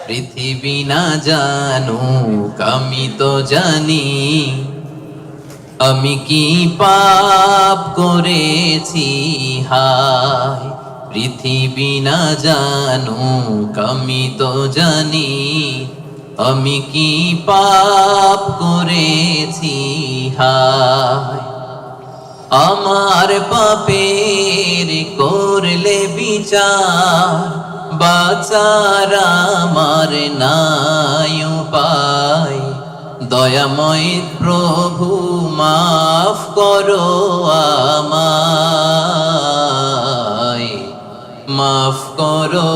পৃথিবী না জানুক আমি তো জানি, আমি কি পাপ করেছি হায়। পৃথিবী না জানুক আমি তো জানি, আমি কি পাপ করেছি হায়। আমার পাপের করলে বিচার, বাঁচার আমার নাই উপায়। দয়াময় প্রভু মাফ করো আমায়, মাফ করো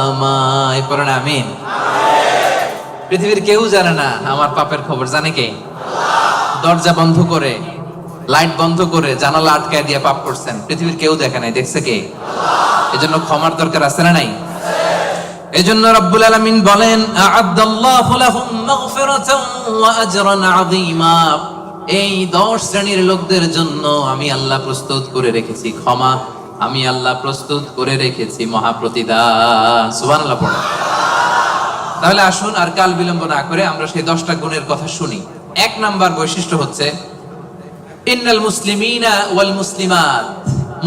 আমায়। পড়েন আমিন। পৃথিবীর কেউ জানে না আমার পাপের খবর, জানে কে? দরজা বন্ধ করে, লাইট বন্ধ করে, জানালা আটকায় দিয়ে পাপ করছেন, পৃথিবীর কেউ দেখে নাই, দেখছে কে? এজন্য ক্ষমার দরকার আছে না নাই? এজন্য রব্বুল আলামিন বলেন, আ'আদাল্লাহু লাহুম মাগফিরাতান ওয়া আজরান আযীমা। এই 10 শ্রেণীর লোকদের জন্য আমি আল্লাহ প্রস্তুত করে রেখেছি ক্ষমা, আমি আল্লাহ প্রস্তুত করে রেখেছি মহাপ্রতিদান। সুবহানাল্লাহ পড়ো। তাহলে আসুন আর কাল বিলম্ব না করে আমরা সেই 10টা গুণের কথা শুনি। 1 নাম্বার বৈশিষ্ট্য হচ্ছে ইন্নাল মুসলিমিনা ওয়াল মুসলিমাত,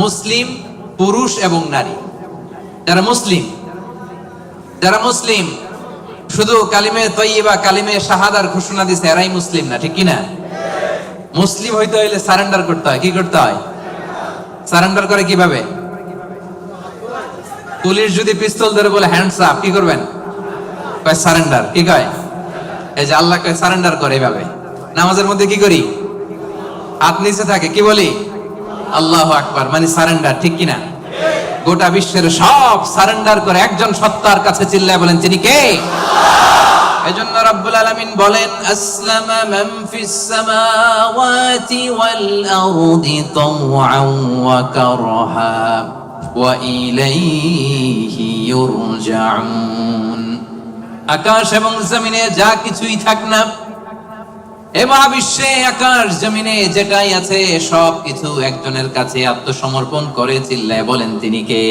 মুসলিম পুরুষ এবং নারী, যারা মুসলিম শুধু কালিমে তয়্যিবা কালিমে শাহাদার ঘোষণা দিছে এরাই মুসলিম না, ঠিক কি না? মুসলিম হইতে হইলে সারেন্ডার করতে হয়। কি করতে হয়? সারেন্ডার করে কিভাবে? পুলিশ যদি পিস্তল ধরে বলে হ্যান্ডস আপ, কি করবেন? কয় সারেন্ডার। কি কয়? এই যে আল্লাহ কয় সারেন্ডার করে এইভাবে। নামাজের মধ্যে কি করি? হাত নিচে থাকে, কি বলি? আল্লাহু আকবার, মানে সারেন্ডার, ঠিক কি না? গোটা বিশ্বের সব সারেন্ডার করে একজন সত্তার কাছে চিল্লায় বলেন তিনি কে? এজন্য রব্বুল আলামিন বলেন, আসলামা মান ফিস সামাওয়াতি ওয়াল আরদি তাওআন ওয়া কারহা ওয়া ইলাইহি ইউরজাউন। আকাশ এবং জমিনে যা কিছুই থাক না, এ মহাবিশ্বে আকাশ জমিনে যেটাই আছে সব কিছু একজনের কাছে আত্মসমর্পণ করে চিল্লায় বলেন তিনি কে?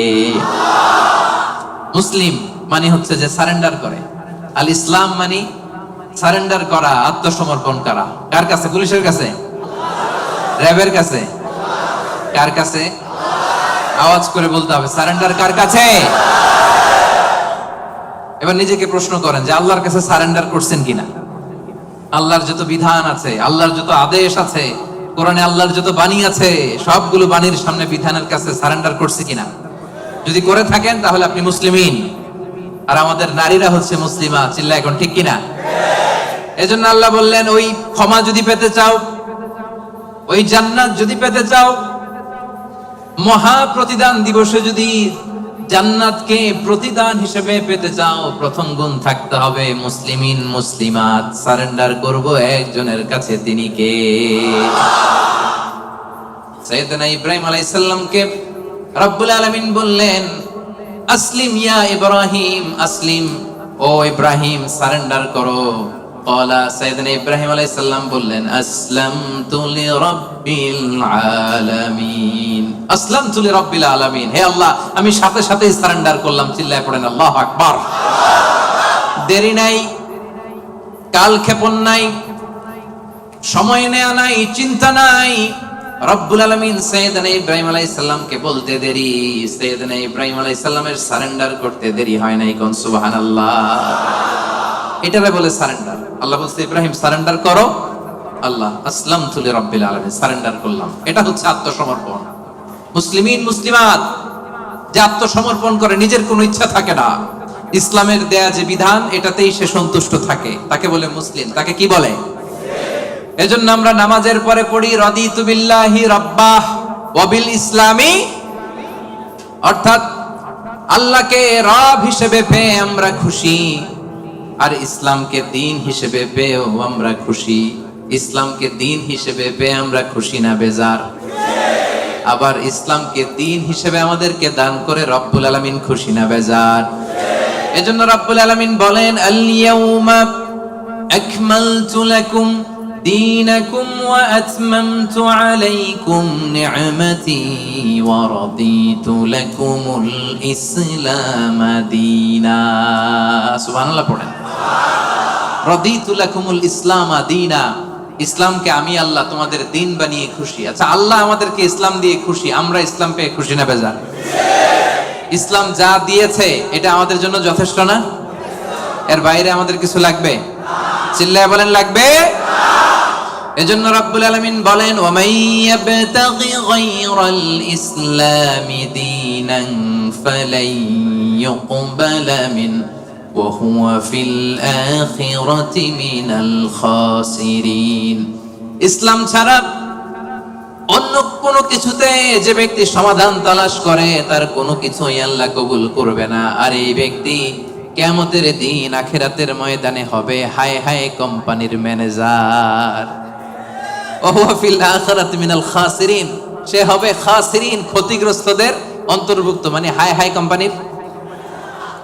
মুসলিম মানে হচ্ছে যে সারেন্ডার করে। আল ইসলাম মানে সারেন্ডার করা, আত্মসমর্পণ করা। কার কাছে? পুলিশের কাছে? র্যাবের কাছে? কার কাছে? আওয়াজ করে বলতে হবে, সারেন্ডার কার কাছে? এবার নিজেকে প্রশ্ন করেন যে আল্লাহর কাছে সারেন্ডার করছেন কিনা? আল্লাহর যত বিধান আছে, আল্লাহর যত আদেশ আছে, কোরআনে আল্লাহর যত বাণী আছে, সবগুলো বাণীর সামনে বিধানের কাছে সারেন্ডার করছে কিনা? যদি করে থাকেন তাহলে আপনি মুসলিমিন। আর আমাদের নারীরা হচ্ছে মুসলিমা, চিল্লা এখন, ঠিক কিনা? এজন্য আল্লাহ বললেন, ওই ক্ষমা যদি পেতে চাও, ওই জান্নাত যদি পেতে চাও, মহা প্রতিদান দিবসে যদি জান্নাতকে প্রতিদান হিসেবে পেতে চাও, প্রথম গুণ থাকতে হবে মুসলিমিন মুসলিমাত। সারেন্ডার করব একজনের কাছে, তিনি কে? সাইয়েদনা ইব্রাহিম আলাইহিস সালামকে রব্বুল আলামিন বললেন, আসলিম ইয়া ইব্রাহিম, আসলিম, ও ইব্রাহিম সারেন্ডার করো। ক্বালা, সাইয়েদনা ইব্রাহিম আলাইহিস সালাম বললেন, আসলামতু লিরাব্বিল আলামিন, আসলামতু লিরাব্বিল আলামিন। হে আল্লাহ, আমি সাথে সাথেই সারেন্ডার করলাম। চিল্লায় পড়েন আল্লাহু আকবার। দেরি নাই, কালক্ষেপণ নাই, সময় নেয়া নাই, চিন্তা নাই। রব্বুল আলামিন সাইয়েদনা ইব্রাহিম আলাইহিস সালামকে বলতে দেরি, সাইয়েদনা ইব্রাহিম আলাইহিস সালামের সারেন্ডার করতে দেরি হয় নাই। কোন সুবহানাল্লাহ। এটারে বলে সারেন্ডার। আল্লাহ বলছে, ইব্রাহিম সারেন্ডার করো। আল্লাহ, আসলামতু লিরাব্বিল আলামিন, সারেন্ডার করলাম। এটা হচ্ছে আত্মসমর্পণ। মুসলিমিন মুসলিমাত যে আত্মসমর্পণ করে, নিজের কোনো ইচ্ছা থাকে না, ইসলামের দেয়া যে বিধান এটাতেই সে সন্তুষ্ট থাকে, তাকে বলে মুসলিম। তাকে কি বলে? এজন্য আমরা নামাজের পরে পড়ি, রাদিতু বিল্লাহি রাব্বাহ ওয়া বিল ইসলামি, অর্থাৎ আল্লাহকে রব হিসেবে পেয়ে আমরা খুশি, আর ইসলামকে দিন হিসেবে পেয়েও আমরা খুশি। ইসলামকে দিন হিসেবে পেয়ে আমরা খুশি না বেজার? আবার ইসলামকে দিন হিসেবে আমাদেরকে দান করে রব্বুল আলামিন খুশি না বেজার? এজন্য রব্বুল আলামিন বলেন, আল ইয়াউমা আকমালতু লাকুম دينكم وأتممت عليكم نعمتي ورضيت لكم الإسلام دينا سبحان الله পড়েন رضيت لكم الإسلام دينا ইসলামকে আমি আল্লাহ তোমাদের দিন বানিয়ে খুশি। আচ্ছা, আল্লাহ আমাদেরকে ইসলাম দিয়ে খুশি, আমরা ইসলাম পেয়ে খুশি না বেজার? ইসলাম যা দিয়েছে এটা আমাদের জন্য যথেষ্ট না? এর বাইরে আমাদের কিছু লাগবে? চিল্লায় বলেন লাগবে। এজন্য রাব্বুল আলামিন বলেন ওয়ামাই ইয়াবতাগি গায়রাল ইসলামি দীনান ফালাই ইউকবালা মিন ওয়া হুয়া ফিল আখিরাতি মিনাল খাসিরিন। ইসলাম ছাড়া অন্য কোনো কিছুতে যে ব্যক্তি সমাধান তালাশ করে তার কোনো কিছুই আল্লাহ কবুল করবে না। আর এই ব্যক্তি কিয়ামতের দিন আখিরাতের ময়দানে হবে হায় হায় কোম্পানির ম্যানেজার। ওয়া ফিল আখিরাতি মিনাল খাসিরিন, সে হবে খাসিরিন, ক্ষতিগ্রস্তদের অন্তর্ভুক্ত। মানে হায় হায় কোম্পানির,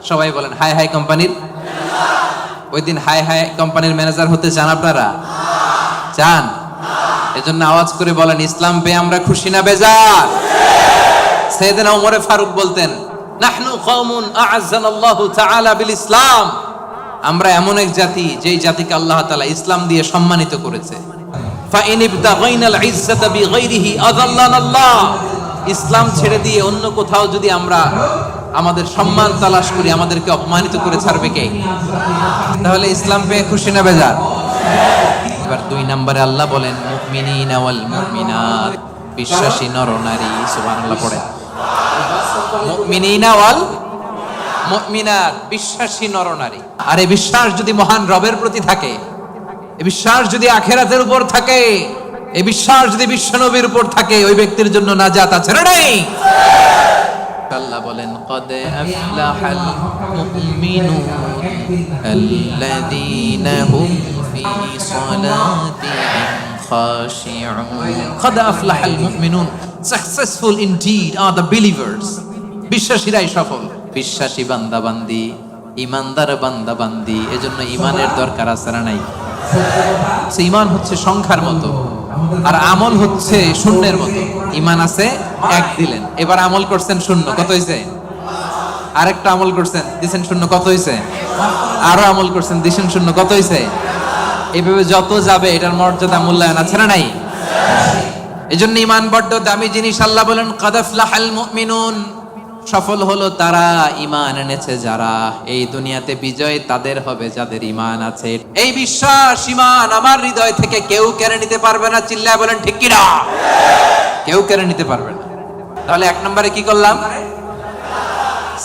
সবাই বলেন হায় হায় কোম্পানির। ওই দিন হায় হায় কোম্পানির ম্যানেজার হতে চান আপনারা? চান? এজন্য আওয়াজ করে বলেন ইসলাম পেয়ে আমরা খুশি না বেজার? সাইয়েদনা ওমর ফারুক বলতেন নাহনু কওমুন আ'আজ্জানাল্লাহু তাআলা বিল ইসলাম, আমরা এমন এক জাতি যেই জাতিকে আল্লাহ তাআলা ইসলাম দিয়ে সম্মানিত করেছে। ফাইন ইবতাগাইনাল ইজ্জাতা বিগাইরিহি আযাল্লানাল্লাহ, ইসলাম ছেড়ে দিয়ে অন্য কোথাও যদি আমরা আমাদের সম্মান তালাশ করি আমাদেরকে অপমানিত করে ছাড়বে কে? তাহলে ইসলাম পেয়ে খুশি না বেজার? এবার 2 নম্বরে আল্লাহ বলেন মুমিনিনা ওয়াল মুমিনাত, বিশ্বাসী নর নারী। সুবহানাল্লাহ পড়ে মুমিনিনা ওয়াল মুমিনাত, বিশ্বাসী নর নারী। আর এই বিশ্বাস যদি মহান রবের প্রতি থাকে, এই বিশ্বাস যদি আখিরাতের উপর থাকে, এই বিশ্বাস যদি বিশ্বনবীর উপর থাকে, ওই ব্যক্তির জন্য নাজাত আছে না নাই? আল্লাহ বলেন কদ আফলাহাল মুমিনুন আল্লাযীনা হুম ফি সালাতিহিম খাশিউন। কদ আফলাহাল মুমিনুন, successful indeed are the believers, বিশ্বাসীরাই সফল। বিশ্বাসী বান্দা বান্দি, ইমানদার বান্দা বান্দি, এজন্য ইমানের দরকার আছে না নাই? ঈমান হচ্ছে সংখ্যার মতো আর আমল হচ্ছে শূন্যের মতো। ঈমান আছে 1 দিলেন, এবার আমল করছেন 0, কত হইছে? আরেকটা আমল করছেন দিছেন 0, কত হইছে? আরো আমল করছেন দিছেন 0, কত হইছে? এইভাবে যত যাবে এটার মর্যাদা মূল্যায়ন আছে না নাই? এজন্য ঈমান বড় দামি জিনিস। আল্লাহ বলেন কাদ আফলাহাল মুমিনুন, সফল হলো তারা ঈমান এনেছে যারা। এই দুনিয়াতে বিজয় তাদের হবে যাদের ঈমান আছে। এই বিশ্বাস ঈমান আমার হৃদয় থেকে কেউ কেড়ে নিতে পারবে না। চিল্লায় বলেন ঠিক কি না? কেউ কেড়ে নিতে পারবে না। তাহলে 1 নম্বরে কি করলাম?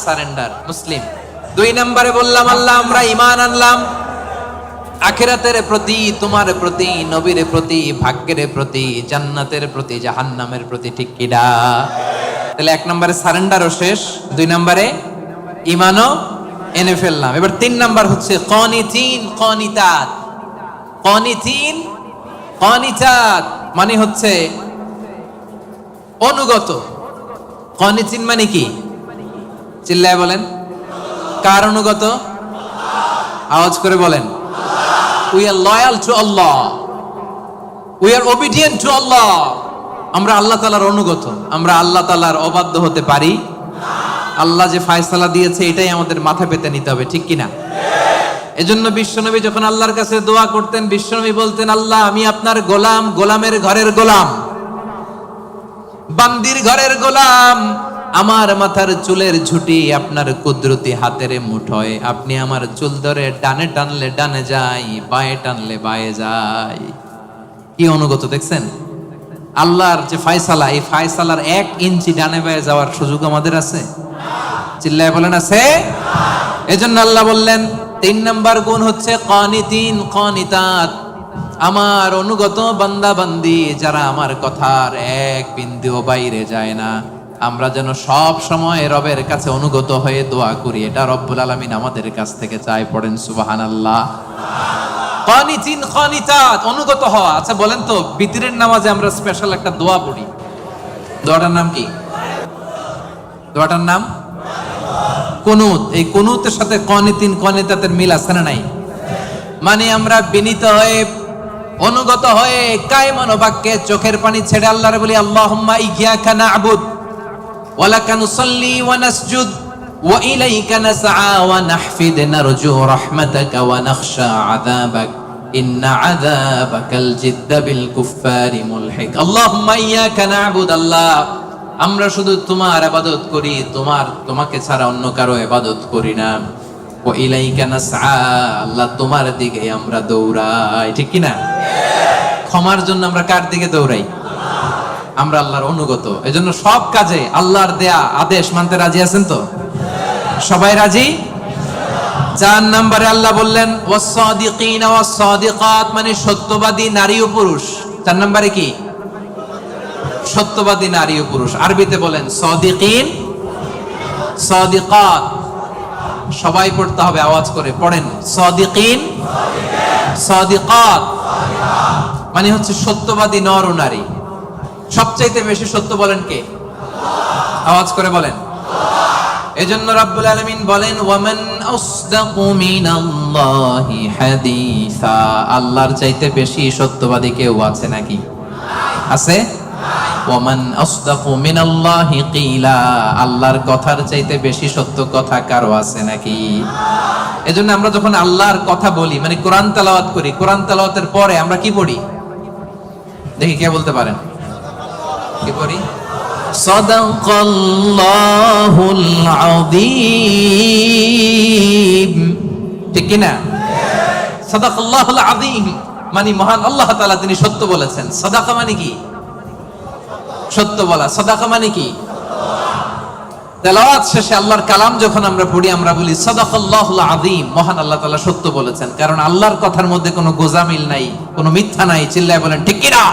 সারেন্ডার, মুসলিম। 2 নম্বরে বললাম আল্লাহ আমরা ঈমান আনলাম আখিরাতের প্রতি, তোমার প্রতি, নবীর প্রতি, ভাগ্যের প্রতি, জান্নাতের প্রতি, জাহান্নামের প্রতি। ঠিক কি না? তাহলে 1 নম্বরে সারেন্ডারও শেষ, 2 নম্বরে ঈমানও এনে ফেললাম। এবার 3 নাম্বার হচ্ছে কানিতিন কানিতাত। কানিতিন কানিতাত মানে হচ্ছে অনুগত। কানিতিন মানে কি? চিল্লায় বলেন কার অনুগত? আওয়াজ করে বলেন we are loyal to Allah, we are obedient to Allah। আমরা আল্লাহ তাআলার অনুগত, আমরা আল্লাহ তাআলার অবাধ্য হতে পারি? আল্লাহ যে ফয়সালা দিয়েছে এটাই আমাদের মাথা পেতে নিতে হবে। ঠিক কি না? এজন্য বিশ্বনবী যখন আল্লাহর কাছে দোয়া করতেন, বিশ্বনবী বলতেন আল্লাহ আমি আপনার গোলাম, গোলামের ঘরের গোলাম, বান্দির ঘরের গোলাম। আমার মাথার চুলের ঝুঁটি আপনার কুদরতি হাতের মুঠোয়, আপনি আমার চুল ধরে ডানে টানলে ডানে যাই, বায়ে টানলে বায়ে যাই। কি অনুগত দেখছেন? আল্লাহর যে ফয়সালা, এই ফয়সালার 1 ইঞ্চি ডানে বায়ে যাওয়ার সুযোগ আমাদের আছে? চিল্লায় বলেন আছে? এজন্য আল্লাহ বললেন 3 নাম্বার গুণ হচ্ছে কানিতিন কানিতাত, আমার অনুগত বান্দা বান্দি যারা আমার কথার 1 বিন্দুও বাইরে যায় না। আমরা যেন সব সময় রবের কাছে অনুগত হয়ে দোয়া করি, এটা রব্বুল আলামিন আমাদের কাছ থেকে চায়। পড়েন সুবহানাল্লাহ। কানিতিন কানিতাত, অনুগত হওয়া। আচ্ছা বলেন তো বিতরের নামাজে আমরা স্পেশাল একটা দোয়া পড়ি, দোয়াটার নাম কি? দোয়াটার নাম কুনুত। এই কুনুতের সাথে কানিতিন কানিতাতের মিল আছে না নাই? মানে আমরা বিনীত হয়ে অনুগত হয়ে কায়মান বাক্যে চোখের পানি ছেড়ে আল্লাহরে বলি আল্লাহুম্মা ইয়্যাকা না'বুদ ওয়া লাকা নুসাল্লি ওয়া নাসজুদ ওয়া ইলাইকা নাসআ ওয়া নাহফিদ নারজু রাহমাতাকা ওয়া নাখশা আযাবাক ইন্না আযাবাকাল জিদ্দা বিল কুফফারি মুলহিক। আল্লাহুম্মা ইয়্যাকা না'বুদ, আল্লাহ আমরা শুধু তোমার ইবাদত করি, তোমাকে ছাড়া অন্য কারো ইবাদত করি না। ওয়া ইলাইকা নাসআ, আল্লাহ তোমার দিকে আমরা দৌড়াই, ঠিক কি না? ক্ষমার জন্য আমরা কার দিকে দৌড়াই? আমরা আল্লাহর অনুগত, এজন্য সব কাজে আল্লাহর দেয়া আদেশ মানতে রাজি আছেন তো? সবাই রাজি? 4 নম্বরে আল্লাহ বললেন ওয়াস-সাদিকিনা ওয়াস-সাদিকাত, মানে সত্যবাদী নারী ও পুরুষ। 4 নম্বরে কি? সত্যবাদী নারী ও পুরুষ। আরবিতে বলেন সাদিকিন সাদিকাত। সবাই পড়তে হবে, আওয়াজ করে পড়েন, সাদিকিন সাদিকাত, মানে হচ্ছে সত্যবাদী নর ও নারী। সবচাইতে বেশি সত্য বলেন কে? আওয়াজ করে বলেন। এজন্য রাব্বুল আলামিন বলেন ওয়ামান আসদাকু মিনাল্লাহি হাদিসা, আল্লাহর চাইতে বেশি সত্যবাদী কেউ আছে নাকি? আছে? ওয়ামান আসদাকু মিনাল্লাহি কিলা, আল্লাহর কথার চাইতে বেশি সত্য কথা কারো আছে নাকি? এজন্য আমরা যখন আল্লাহর কথা বলি, মানে কোরআন তেলাওয়াত করি, কোরআন তেলাওয়াতের পরে আমরা কি পড়ি? দেখি কে বলতে পারেন কি পড়ি? সাদাকাল্লাহুল আযীম, ঠিক কি না? সাদাকাল্লাহুল আযীম মানে মহান আল্লাহ তাআলা তিনি সত্য বলেছেন। সাদাকা মানে কি? সত্য বলা। সাদাকা মানে কি? তেলাওয়াত শেষে আল্লাহর কালাম যখন আমরা পড়ি আমরা বলি সাদাকাল্লাহুল আযীম, মহান আল্লাহ তাআলা সত্য বলেছেন, কারণ আল্লাহর কথার মধ্যে কোনো গোজামিল নাই, কোনো মিথ্যা নাই। চিল্লায় বলেন ঠিক কি না?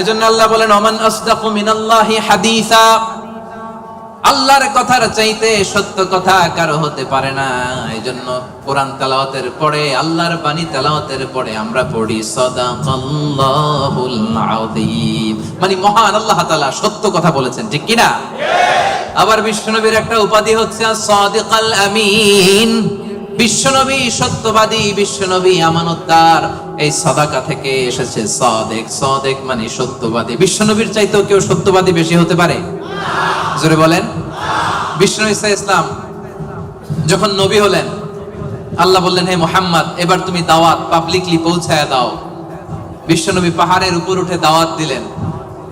এজন্য আল্লাহ বলেন ওমান আসদাকু মিনাল্লাহি হাদিসা, আল্লাহর কথার চাইতে সত্য কথা কারো হতে পারে না। এজন্য কোরআন তেলাওয়াতের পরে, আল্লাহর বাণী তেলাওয়াতের পরে আমরা পড়ি সাদাকাল্লাহুল আযীম, মানে মহান আল্লাহ তাআলা সত্য কথা বলেছেন, ঠিক কি না? আবার বিশ্বনবীর একটা উপাধি হচ্ছে সাদিকাল আমিন। বিশ্বনবী সত্যবাদী, বিশ্বনবী আমানতদার। এই সাদাকা থেকে এসেছে সাদেক। সাদেক মানে সত্যবাদী। বিশ্বনবীর চাইতেও কেউ সত্যবাদী বেশি হতে পারে? জোরে বলেন। বিশ্বনবী সাল্লাল্লাহু আলাইহি ওয়াসাল্লাম যখন নবী হলেন, আল্লাহ বললেন হে মুহাম্মদ এবার তুমি দাওয়াত পাবলিকলি পৌঁছায়া দাও। বিশ্বনবী পাহাড়ের উপর উঠে দাওয়াত দিলেন,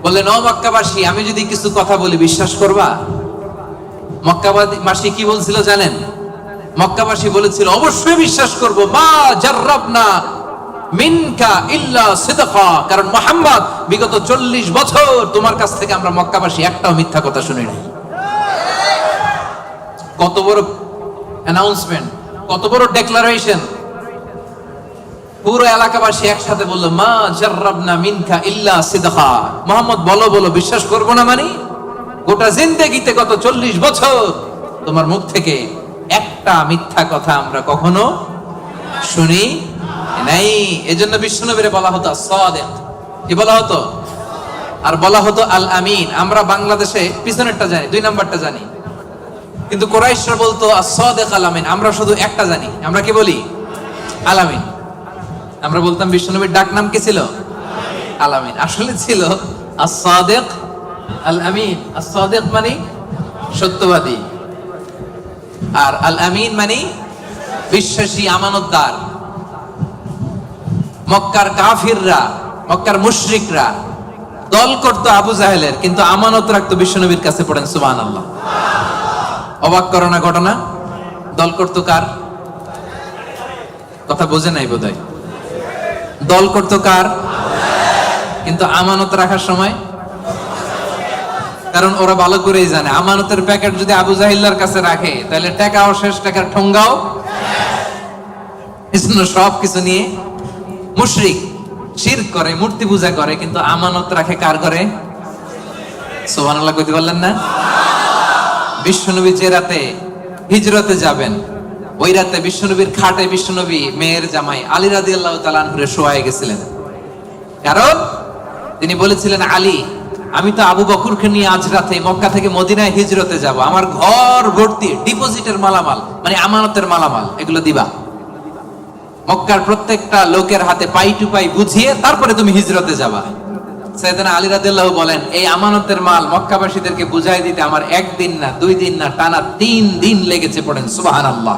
বললেন ও মক্কাবাসী, আমি যদি কিছু কথা বলি বিশ্বাস করবা? মক্কাবাসী কি বলছিল জানেন? মক্কাবাসী বলেছিল অবশ্যই বিশ্বাস করব, মা জাররাবনা মিনকা ইল্লা সিদকা, কারণ মুহাম্মদ বিগত 40 বছর তোমার কাছ থেকে আমরা মক্কাবাসী একটাও মিথ্যা কথা শুনি নাই। কত বড় অ্যানাউন্সমেন্ট, কত বড় ডেক্লারেশন! পুরো এলাকাবাসী একসাথে বললো মা জাররাবনা মিনকা ইল্লা সিদকা। মুহাম্মদ বলো বলো, বিশ্বাস করব না মানে? গোটা জিন্দেগিতে গত 40 বছর তোমার মুখ থেকে একটা মিথ্যা কথা আমরা কখনো শুনি নাই। এজন্য বিশ্বনবীরে বলা হতো সাদিক। কি বলা হতো? আর বলা হতো আল আমিন। আমরা বাংলাদেশে পিছনেরটা জানি, 2 নাম্বারটা জানি, কিন্তু কুরাইশরা বলতো as-সাদিক আল আমিন। আমরা শুধু একটা জানি, আমরা কি বলি? আল আমিন। আমরা বলতাম বিশ্বনবীর ডাক নাম কি ছিল? আল আমিন। আসলে ছিল as-সাদিক আল আমিন। as-সাদিক মানে সত্যবাদী, আর আল আমিন মানে বিশ্বাসী, আমানতদার। মক্কার কাফিররা, মক্কার মুশরিকরা দল করতো আবু জাহেলের, কিন্তু আমানত রাখতো বিশ্বনবীর কাছে। পড়েন সুবহানাল্লাহ। অবাক করো না ঘটনা? দল করতো কার? কথা বোঝে নাই বোধহয়। দল করতো কার? কিন্তু আমানত রাখার সময়, কারণ ওরা ভালো করেই জানে আমানতের প্যাকেট যদি আবু জাহিল্লার কাছে রাখে তাহলে টাকাও শেষ, টাকার ঠোঙ্গাও। এজন্য সব কিছু নিয়ে মুশরিক শিরক করে, মূর্তি পূজা করে, কিন্তু আমানত রাখে কার ঘরে? সুবহানাল্লাহ কইতে পারলেন না? বিশ্বনবী যে রাতে হিজরতে যাবেন, ওই রাতে বিশ্বনবীর খাটে বিশ্বনবী মেয়ের জামাই আলী রাদিয়াল্লাহু তাআলা আনহুরে শোয়ায় গেছিলেন। কারণ তিনি বলেছিলেন আলী, আমি তো আবু বকরকে নিয়ে আজ রাতে মক্কা থেকে মদিনায় হিজরতে যাব, আমার ঘর ভর্তি ডিপোজিটের মালামাল, মানে আমানতের মালামাল, এগুলো দিবা। মক্কার প্রত্যেকটা লোকের হাতে পাই টু পাই বুঝিয়ে তারপরে তুমি হিজরতে যাবা। সাইয়েদনা আলী রাদিয়াল্লাহু বলেন, এই আমানতের মাল মক্কাবাসীদেরকে বুঝাই দিতে আমার একদিন না, 2 দিন না, টানা 3 দিন লেগেছে। পড়েন সুবহানাল্লাহ।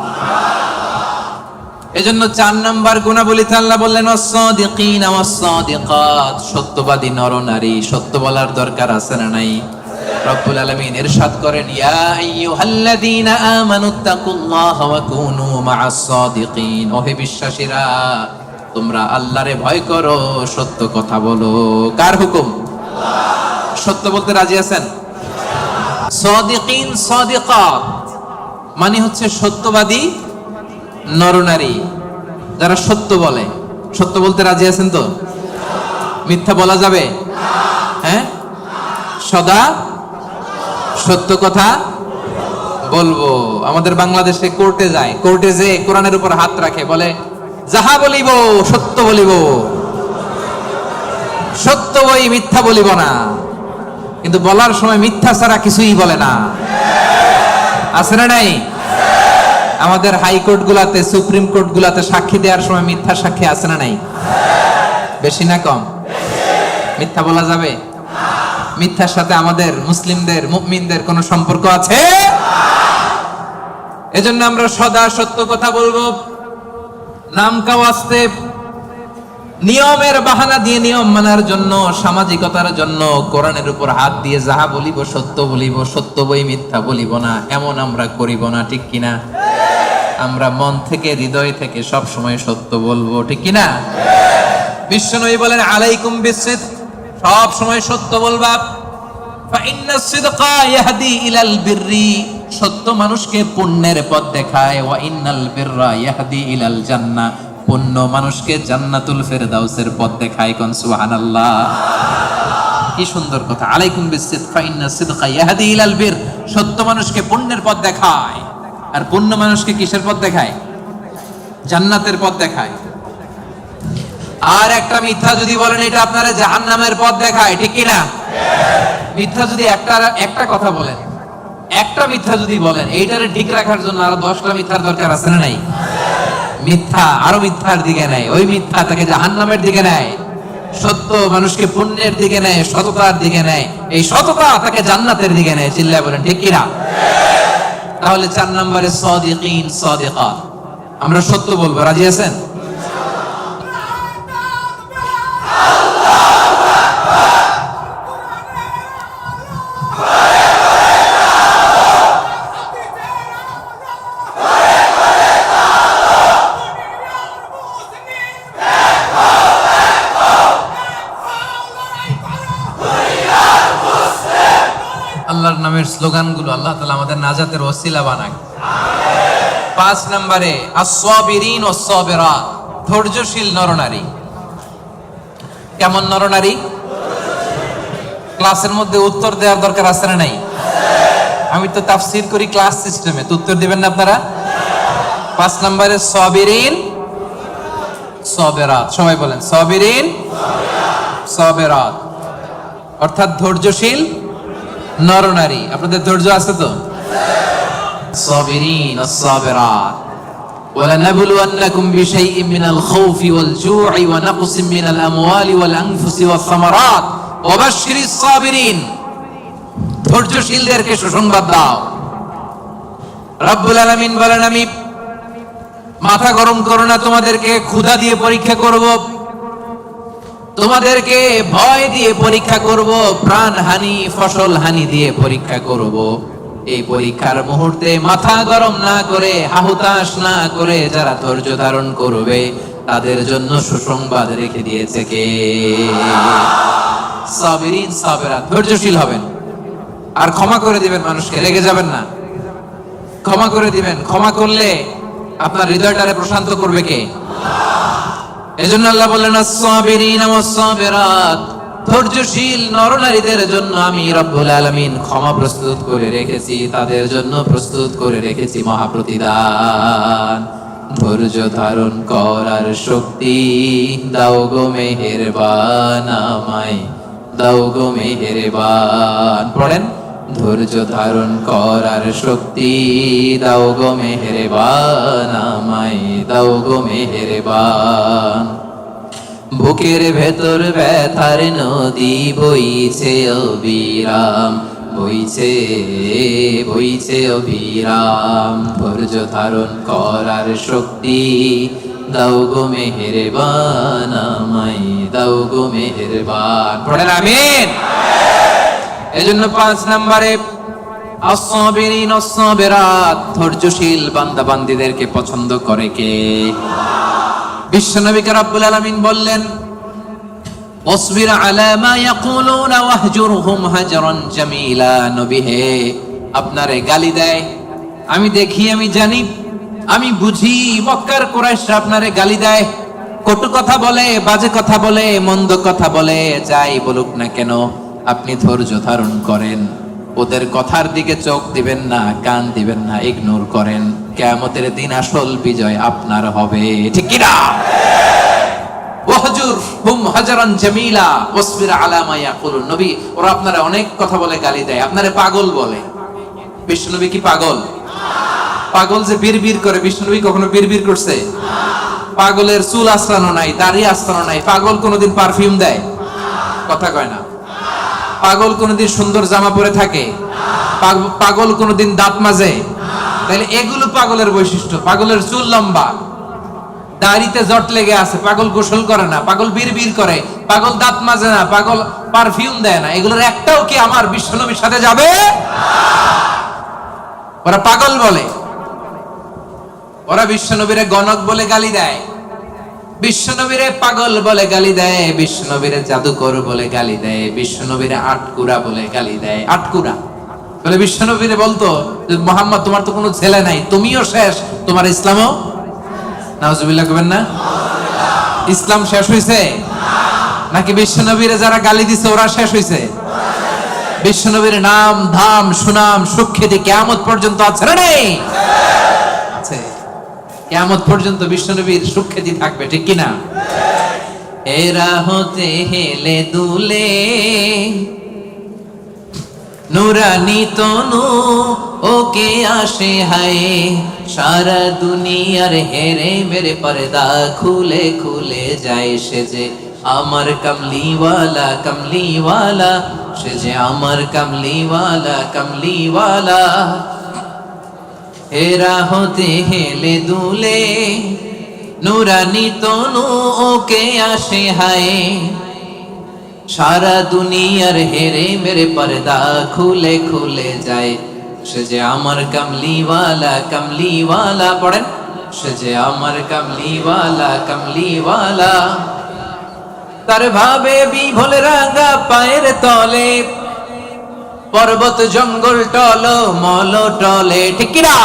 এজন্য 4 নাম্বার গুণাবলীতে আল্লাহ বললেন ওয়াস-সাদিকিন ওয়াস-সাদিকাত, সত্যবাদী নরনারী। সত্য বলার দরকার আছে না নাই? রব্বুল আলামিন ইরশাদ করেন, ইয়া আইয়ুহাল্লাযীনা আমানুত্তাকুল্লাহা ওয়া কুনু মা'আস-সাদিকিন, ওহে বিশ্বাসীরা তোমরা আল্লাহরে ভয় করো, সত্য কথা বলো। কার হুকুম? আল্লাহ। সত্য বলতে রাজি আছেন? সাদিকিন সাদিকাত মানে হচ্ছে সত্যবাদী নরনারী, যারা সত্য বলে। সত্য বলতে রাজি আছেন তো? মিথ্যা বলা যাবে? হ্যাঁ, সদা সত্য কথা বলবো। আমাদের বাংলাদেশে কোর্টে যায়, কোর্টে যে কোরআনের উপর হাত রাখে, বলে যাহা বলিব সত্য বলিব, সত্য বই মিথ্যা বলিব না। কিন্তু বলার সময় মিথ্যা ছাড়া কিছুই বলে না। আছে না নাই? আমাদের হাইকোর্ট গুলাতে, সুপ্রিম কোর্ট গুলাতে সাক্ষী দেওয়ার সময় মিথ্যা সাক্ষী আছে না নাই? বেশি না কম? মিথ্যা বলা যাবে? মিথ্যার সাথে আমাদের মুসলিমদের, মুমিনদের কোনো সম্পর্ক আছে? এজন্য আমরা সদা সত্য কথা বলবো। নাম কাওয়াস্তে, নিয়মের বাহানা দিয়ে, নিয়ম মানার জন্য, সামাজিকতার জন্য কোরআনের উপর হাত দিয়ে যাহা বলিব সত্য বলিব, সত্য বই মিথ্যা বলিব না, এমন আমরা করিব না। ঠিক কিনা? আমরা মন থেকে, হৃদয় থেকে সব সময় সত্য বলবো। ঠিক কিনা? বিশ্বনবী বলেন আলাইকুম বিসিদক, সব সময় সত্য বলবা। ফাইন্নাস সিদকা ইয়াহদি ইলাল বিররি, সত্য মানুষকে পুণ্যের পথ দেখায়। ওয়া ইন্নাল বিররা ইয়াহদি ইলাল জান্নাহ, পুণ্য মানুষকে জান্নাতুল ফেরদাউসের পথ দেখায়। কোন সুবহানাল্লাহ। কি সুন্দর কথা। আলাইকুম বিসিদক ফাইন্নাস সিদকা ইয়াহদি ইলাল বির, সত্য মানুষকে পুণ্যের পথ দেখায়। আর পুণ্য মানুষকে কিসের পথ দেখায়? জান্নাতের পথ দেখায়। আর একটা মিথ্যা যদি বলেন, এটা আপনারা জাহান্নামের পথ দেখায়। ঠিক কিনা? মিথ্যা যদি একটা কথা বলেন, একটা মিথ্যা যদি বলেন, এইটারে ঠিক রাখার জন্য আরো 10টা মিথ্যার দরকার আছে না নাই? মিথ্যা আরো মিথ্যার দিকে নেয়, ওই মিথ্যা তাকে জাহান্নামের দিকে নেয়। সত্য মানুষকে পুণ্যের দিকে নেয়, সততার দিকে নেয়। এই সততা তাকে জান্নাতের দিকে নেয়। চিল্লায় বলেন ঠিক কিনা? তাহলে 4 নম্বরে সাদিকিন সাদিকাত, আমরা সত্য বলবো। রাজি আছেন? আল্লাহর নামের স্লোগানগুলো আল্লাহ তাআলা আমাদের নাজাতের ওসিলা বানাক। 5 নম্বরে আস-সাবিরিন ওয়াস-সাবিরাত, ধৈর্যশীল নরনারী। কেমন নরনারী? ক্লাসের মধ্যে উত্তর দেওয়ার দরকার আছে না নাই? আমি তো তাফসীর করি ক্লাস সিস্টেমে, তো উত্তর দিবেন না আপনারা? 5 নম্বরে সাবিরিন সাবিরাত, সবাই বলেন সাবিরিন সাবিরাত, অর্থাৎ ধৈর্যশীল নরনারী। আপনাদের ধৈর্য আছে তো? সাবিরিন আস-সাবিরাত। ওয়ালানাবলুওয়ান্নাকুম বিশাইইন মিনাল খাউফি ওয়াল জু'i ওয়া নাকসিম মিনাল আমওয়ালি ওয়াল আনফুসি ওয়াস সামারাত ওয়া বাশশিরিস সাবিরিন, ধৈর্যশীলদেরকে সুসংবাদ দাও। রব্বুল আলামিন বলেন, আমি মাথা গরম করো না, তোমাদেরকে ক্ষুধা দিয়ে পরীক্ষা করব, তোমাদেরকে ভয় দিয়ে পরীক্ষা করব, প্রাণ হানি, ফসল হানি দিয়ে পরীক্ষা করব। এই পরীক্ষার মুহূর্তে মাথা গরম না করে, হাহুতাশ না করে যারা ধৈর্য ধারণ করবে তাদের জন্য সুসংবাদ রেখে দিয়েছে কে? সাবিরিন সাবিরাত, ধৈর্যশীল হবেন আর ক্ষমা করে দিবেন মানুষকে, রেগে যাবেন না। ক্ষমা করে দিবেন, ক্ষমা করলে আপনার হৃদয়টারে প্রশান্ত করবে কে? এজন্য আল্লাহ বললেন আস-সাবিরিন ওয়াস-সাবিরাত, ধৈর্যশীল নরনারীদের জন্য আমি রব্বুল আলামিন ক্ষমা প্রস্তুত করে রেখেছি, তাদের জন্য প্রস্তুত করে রেখেছি মহাপ্রতিদান। ধৈর্য ধারণ করার শক্তি দাও গো মেহেরবান, আমায় দাও গো মেহেরবান। পড়েন ধৈর্য ধারণ করার শক্তি দাও গো মেহেরবান, আমায় দাও গো মেহেরবান। বুকের ভেতর ব্যথার নদী বইছে অবিরাম, বইছে বইছে অবিরাম। ধৈর্য ধারণ করার শক্তি দাও গো মেহেরবান, আমায় দাও গো মেহেরবান। পড়েন আমিন। এজন্য ৫ নম্বরে আস-সাবিরিন আস-সাবিরাত, ধৈর্যশীল বান্দা বান্দীদেরকে পছন্দ করে কে? বিশ্বনবীকে রব্বুল আলামিন বললেন, ওয়াসবির আলা মা ইয়াকুলুনা ওয়াহজুরহুম হাজরান জামিলা। নবী হে, আপনারে গালি দেয়, আমি দেখি, আমি জানি, আমি বুঝি। মক্কার কুরাইশরা আপনারে গালি দেয়, কটু কথা বলে, বাজে কথা বলে, মন্দ কথা বলে, যাই বলুক না কেন আপনি ধৈর্য ধারণ করেন। ওদের কথার দিকে চোখ দিবেন না, কান দিবেন না, ইগনোর করেন। কিয়ামতের দিন আসল বিজয় আপনার হবে, ঠিক কি না? ওয়াহজুর হুম হাজারান জামিলা ওয়াসবির আলা মা ইয়াকুলুন। নবী, ওরা আপনারা অনেক কথা বলে, গালি দেয়, আপনারে পাগল বলে। বিশ্বনবী কি পাগল? পাগল যে বিড়বিড় করে, বিশ্বনবী কখনো বিড়বিড় করছে? পাগলের চুল আঁচড়ানো নাই, দাড়ি আঁচড়ানো নাই। পাগল কোনোদিন পারফিউম দেয়? কথা কয় না। পাগল কোনোদিন সুন্দর জামা পরে থাকে? পাগল কোনোদিন দাঁত মাজে? তাহলে এগুলো পাগলের বৈশিষ্ট্য। পাগলের চুল লম্বা, দাড়িতে জট লেগে আছে, পাগল গোসল করে না, পাগল বিড়বিড় করে, পাগল দাঁত মাজে না, পাগল পারফিউম দেয় না। এগুলোর একটাও কি আমার বিশ্বনবীর সাথে যাবে? ওরা পাগল বলে, ওরা বিশ্বনবীরে গণক বলে গালি দেয়, বিশ্বনবীরে পাগল বলে গালি দেয়, বিশ্বনবীরে জাদুকর বলে গালি দেয়, বিশ্বনবীরে আটকুরা বলে গালি দেয়। আটকুরা বলে বিশ্বনবীরে বলতো, মুহাম্মদ তোমার তো কোনো ছেলে নাই, তুমিও শেষ, তোমার ইসলামও। নাউজুবিল্লাহ কবেন না? ইসলাম শেষ হইছে নাকি বিশ্বনবীরে যারা গালি দিছে ওরা শেষ হইছে? বিশ্বনবীর নাম ধাম সুনাম সুখ্যাতি কিয়ামত পর্যন্ত আছে না নেই? আছে। কিয়ামত পর্যন্ত বিশ্বনবীর সুখ্যাতি থাকবে, ঠিক কি না? এরা হতে হেলে দুলে নুরানি তনু ওকে আসে হায়, সারা দুনিয়ার হেরে মেরে পর্দা খুলে খুলে যায়। সে যে আমার কামলিওয়ালা কামলিওয়ালা, সে যে আমার কামলিওয়ালা কামলিওয়ালা। এরা হতে হেলে দুলে নুরানি তনু ওকে আসে হায়, সারা দুনিয়ার হেরে মেরে পর্দা খুলে খুলে যায়। সে যে আমার কামলিওয়ালা কামলিওয়ালা। পড়েন, সে যে আমার কামলিওয়ালা কামলিওয়ালা। তার ভাবে বিভোল রাঙা পায়ের তলে, পর্বত জঙ্গল টল মল টলে, ঠিক কি না?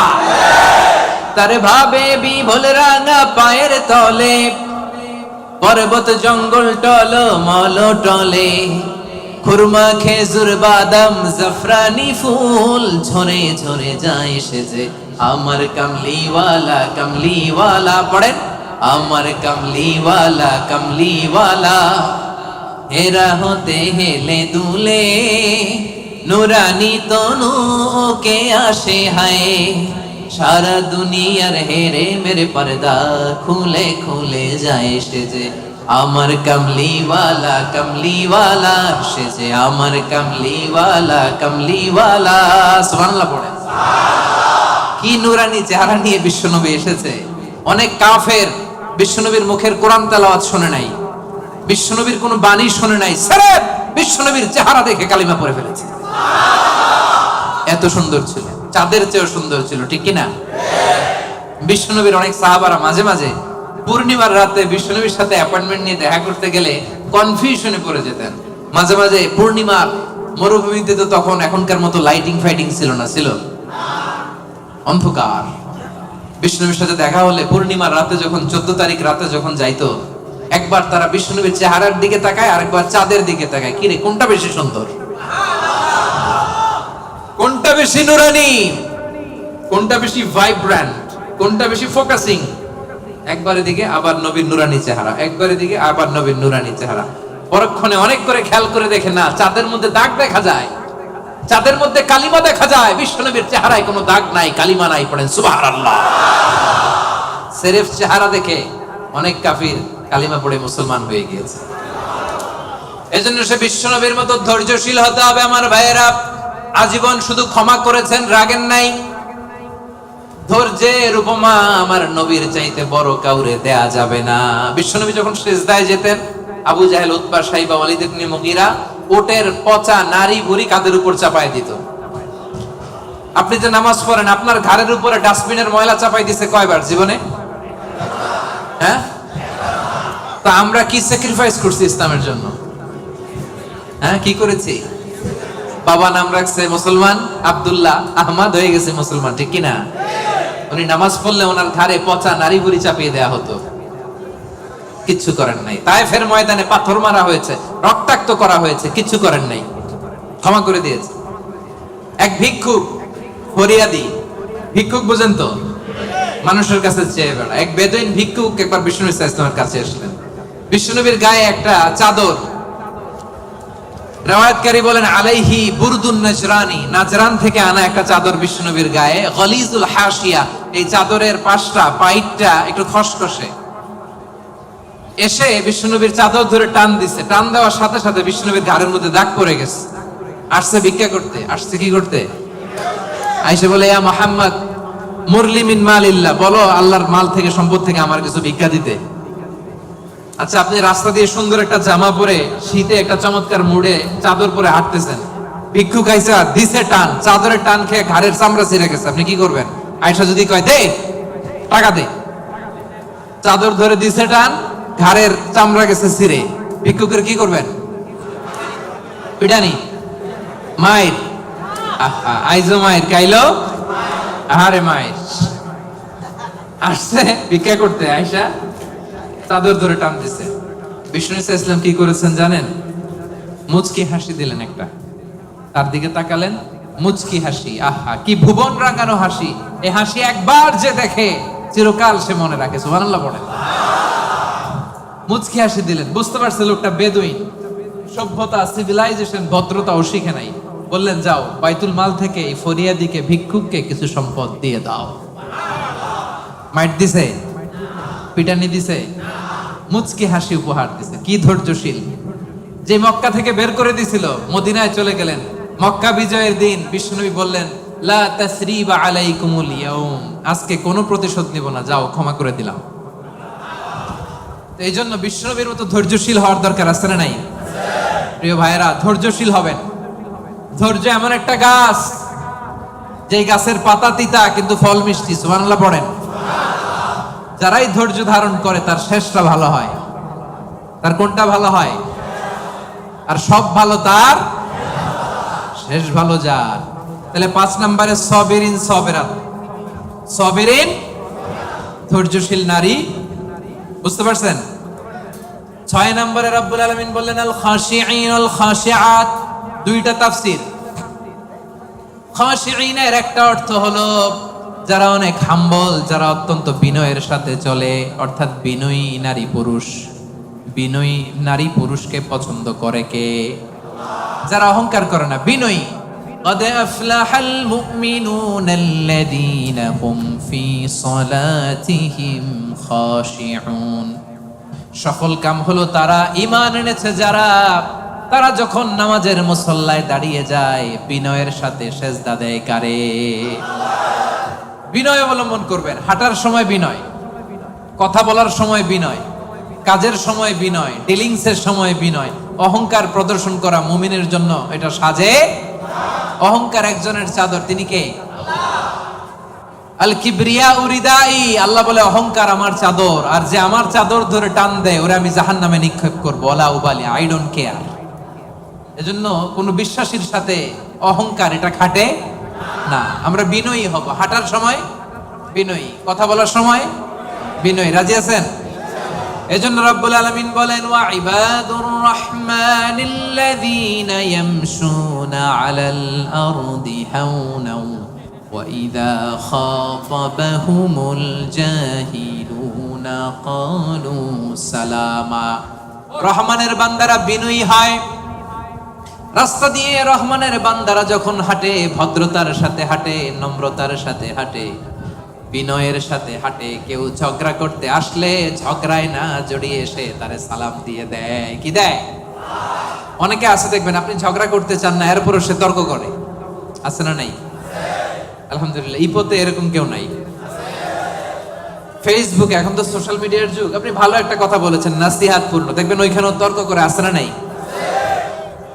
তার ভাবে বিভোল রাঙা পায়ের তলে, পর্বত জঙ্গল টল মল টলে। খুরমা খেজুর বাদাম জাফরানি ফুল ঝরে ঝরে যায়। সে যে আমার কামলিওয়ালা কামলিওয়ালা। পড়েন, আমার কামলিওয়ালা কামলিওয়ালা। এরা হতে হেলে দুলে নুরানি তনু ওকে আসে হায়, সারা দুনিয়ার হেরে মেরে পর্দা খুলে খুলে যায়। সে যে আমার কামলিওয়ালা কামলিওয়ালা, সে যে আমার কামলিওয়ালা কামলিওয়ালা। সুবহানাল্লাহ পড়েন। কি নুরানি চেহারা নিয়ে বিশ্বনবী এসেছে। অনেক কাফের বিশ্বনবীর মুখের কোরআন তেলাওয়াত শুনে নাই, বিশ্বনবীর কোনো বাণী শুনে নাই, সির্ফ বিশ্বনবীর চেহারা দেখে কালিমা পড়ে ফেলেছে। এত সুন্দর ছিল, চাঁদের চেয়েও সুন্দর ছিল, ঠিক কি না? বিশ্বনবীর অনেক সাহাবারা মাঝে মাঝে পূর্ণিমার রাতে বিশ্বনবীর সাথে অ্যাপয়েন্টমেন্ট নিয়ে দেখা করতে গেলে কনফিউশনে পড়ে যেতেন। মাঝে মাঝে পূর্ণিমার মরুভূমিতে তো তখন এখনকার মতো লাইটিং ফাইটিং ছিল না, ছিল অন্ধকার। বিশ্বনবীর সাথে দেখা হলে পূর্ণিমার রাতে যখন 14 তারিখ রাতে যখন যাইতো, একবার তারা বিশ্বনবীর চেহারার দিকে তাকায়, আরেকবার চাঁদের দিকে তাকায়। কি রে, কোনটা বেশি সুন্দর, কোনটা বেশি নুরানি, কোনটা বেশি ভাইব্রেন্ট, কোনটা বেশি ফোকাসিং? একবার এদিকে আবার নবীর নুরানি চেহারা, একবার এদিকে আবার নবীর নুরানি চেহারা। পরক্ষণে অনেক করে খেয়াল করে দেখে না, চাঁদের মধ্যে দাগ দেখা যায়। চাঁদের মধ্যে কালিমা দেখা যায়, বিশ্বনবীর চেহারায় কোনো দাগ নাই, কালিমা নাই, পড়েন সুবহানাল্লাহ। সেরেফ চেহারা দেখে অনেক কাফির কালিমা পড়ে মুসলমান হয়ে গিয়েছে। এজন্য সে বিশ্বনবীর মতো ধৈর্যশীল হতে হবে আমার ভাইয়েরা। আজীবন শুধু ক্ষমা করেছেন, রাগেন নাই। ধৈর্যের উপমা আমার নবীর চাইতে বড় কাউরে দেয়া যাবে না। বিশ্বনবী যখন সিজদায় যেতেন, আবু জাহেল, উতবা, সাইবা, ওয়ালিদ ইবনে মুগীরা ওটের পচা নারী ভুঁড়ি কাঁধের উপর চাপায় দিত। আপনি যে নামাজ পড়েন, আপনার ঘাড়ের উপরে ডাস্টবিনের ময়লা চাপাই দিছে কয়বার জীবনে? হ্যাঁ, তা আমরা কি স্যাক্রিফাইস করছি ইসলামের জন্য? হ্যাঁ, কি করেছি? বাবা নাম রাখছে মুসলমান, আব্দুল্লাহ, আহমদ হয়ে গেছে মুসলমান, ঠিক কিনা? উনি নামাজ পড়লে ওনার ঘাড়ে পচা নারী ভুঁড়ি চাপিয়ে দেয়া হতো, কিচ্ছু করেন নাই। তায়েফের ময়দানে পাথর মারা হয়েছে, রক্তাক্ত করা হয়েছে, কিচ্ছু করেন নাই, ক্ষমা করে দিয়েছে। এক ভিক্ষুক, ফরিয়াদি ভিক্ষুক, বুঝেন তো, মানুষের কাছে চেয়ে বেড়া, এক বেদুইন ভিক্ষুক একবার বিষ্ণু ইসলামের কাছে আসলেন। বিষ্ণুনবীর গায়ে একটা চাদর, রিওয়ায়াতকারী বলেন আলাইহি বুরদুন নাজরানি, নাজরান থেকে আনা একটা চাদর বিষ্ণুনবীর গায়ে, গলিজুল হাসিয়া, এই চাদরের পাশটা, পাইটটা একটু খসখসে। এসে বিষ্ণুনবীর চাদর ধরে টান দিছে, টান দেওয়ার সাথে সাথে বিষ্ণুনবীর ঘাড়ের মধ্যে দাগ পড়ে গেছে। আসছে ভিক্ষা করতে, আসছে কি করতে? আইসে বলে, ইয়া মুহাম্মদ মুরলি মিন মালিল্লাহ, বলো আল্লাহর মাল থেকে, সম্পদ থেকে আমার কিছু ভিক্ষা দিতে। আচ্ছা, আপনি রাস্তা দিয়ে সুন্দর একটা জামা পরে, শীতে একটা চমৎকার মুড়ে চাদর পরে হাঁটতেছেন, ভিক্ষুক আইসা দিছে টান, চাদরের টান খেয়ে ঘাড়ের চামড়া ছিঁড়ে গেছে, আপনি কি করবেন? আয়সা যদি কয় দে টাকা দে, চাদর ধরে দিছে টান, ঘাড়ের চামড়া গেছে ছিঁড়ে, ভিক্ষুকের কি করবেন? পিটানি, মায়ের, আহা, আইজো মায়ের, কাইলো আহারে মায়ের। আসছে ভিক্ষা করতে, আয়সা চাদর ধরে টান দিছে। বিষ্ণু ইসলাম কি করেছেন জানেন? মুচকি হাসি দিলেন একটা, তার দিকে তাকালেন, মুচকি হাসি, আহা কি ভুবন রাঙানো হাসি। এই হাসি একবার যে দেখে চিরকাল সে মনে রাখে, সুবহানাল্লাহ পড়ে। মুচকি হাসি দিলেন, বুঝতে পারছে লোকটা বেদুইন, সভ্যতা, সিভিলাইজেশন, ভদ্রতাও শিখে নাই। বললেন, যাও বাইতুল মাল থেকে এই ফরিয়াদিকে, ভিক্ষুককে কিছু সম্পদ দিয়ে দাও। মাইট দিছে, পিটানি দিছে, মুচকি হাসি উপহার দিছে। কি ধৈর্যশীল! যে মক্কা থেকে বের করে দিছিল, মদিনায় চলে গেলেন। মক্কা বিজয়ের দিন বিষ্ণুনবী বললেন, লা তাসরিবা আলাইকুমুল ইয়াউম, আজকে কোনো প্রতিশোধ নিব না, যাও ক্ষমা করে দিলাম। তো এই জন্য বিষ্ণুনবীর মতো ধৈর্যশীল হওয়ার দরকার আছে না নাই? প্রিয় ভাইয়েরা, ধৈর্যশীল হবেন। ধৈর্য এমন একটা গাছ, যে গাছের পাতা তিতা কিন্তু ফল মিষ্টি, সুবহানাল্লাহ পড়েন। যারাই ধৈর্য ধারণ করে তার শেষটা ভালো হয়। তার কোনটা ভালো হয়? আর সব ভালো তার শেষ ভালো যার। তাহলে 5 নম্বরে সবিরিন সবেরাত, সবিরিন ধৈর্যশীল নারী, বুঝতে পারছেন? 6 নম্বরে রব্বুল আলামিন বললেন আল খাশিঈন আল খাশিআত। দুইটা তাফসীর। খাশিঈনের একটা অর্থ হলো যারা অনেক হাম্বল, যারা অত্যন্ত বিনয়ের সাথে চলে, অর্থাৎ বিনয়ী নারী পুরুষ। বিনয়ী নারী পুরুষকে পছন্দ করে কে? যারা অহংকার করে না, বিনয়ী। قد أفلح المؤمنون الذين هم في صلاتهم خاشعون। সফল কাম হলো তারা ঈমান এনেছে যারা, তারা যখন নামাজের মুসল্লায় দাঁড়িয়ে যায় বিনয়ের সাথে সেজদা দেয় কারে? বিনয় অবলম্বন করবেন। হাঁটার সময় বিনয়, কথা বলার সময় বিনয়, কাজের সময় বিনয়, ডিলিংসের সময় বিনয়। অহংকার প্রদর্শন করা মুমিনের জন্য এটা সাজে। অহংকার একজনের চাদর, তিনি কে? আল কিবরিয়া উরিদাই। আল্লাহ বলে অহংকার আমার চাদর, আর যে আমার চাদর ধরে টান দেয় ওরে আমি জাহান্নামে নিক্ষেপ করবো। ওয়ালা উবালি, আই ডোন্ট কেয়ার। এজন্য কোন বিশ্বাসীর সাথে অহংকার এটা খাটে না। আমরা বিনয়ী হব। হাঁটার সময় বিনয়ী, কথা বলার সময় বিনয়ী। রাজি আছেন? এজন্য রব্বুল আলামিন বলেন, ওয়া ইবাদুর রাহমানিল্লাযীনা ইয়ামশুনা আলাল আরদি হাওনা ওয়া ইযা খাতাবাহুমুল জাহিলুনা ক্বালু সালামা। রহমানের বান্দারা বিনয়ী হয়, রাস্তা দিয়ে রহমানের বান্দারা যখন হাঁটে, ভদ্রতার সাথে হাঁটে, নম্রতার সাথে হাঁটে, বিনয়ের সাথে হাঁটে। কেউ ঝগড়া করতে আসলে ঝগড়ায় না জড়িয়ে এসে তারে সালাম দিয়ে দেয়। কি দেয়? অনেকে আছে দেখবেন, আপনি ঝগড়া করতে চান না, এরপরও সে তর্ক করে। আছে না নাই? আলহামদুলিল্লাহ, ইপোতে এরকম কেউ নাই। ফেসবুকে, এখন তো সোশ্যাল মিডিয়ার যুগ, আপনি ভালো একটা কথা বলেছেন, নাসিহাত পূর্ণ, দেখবেন ওইখানেও তর্ক করে। আছে না নাই?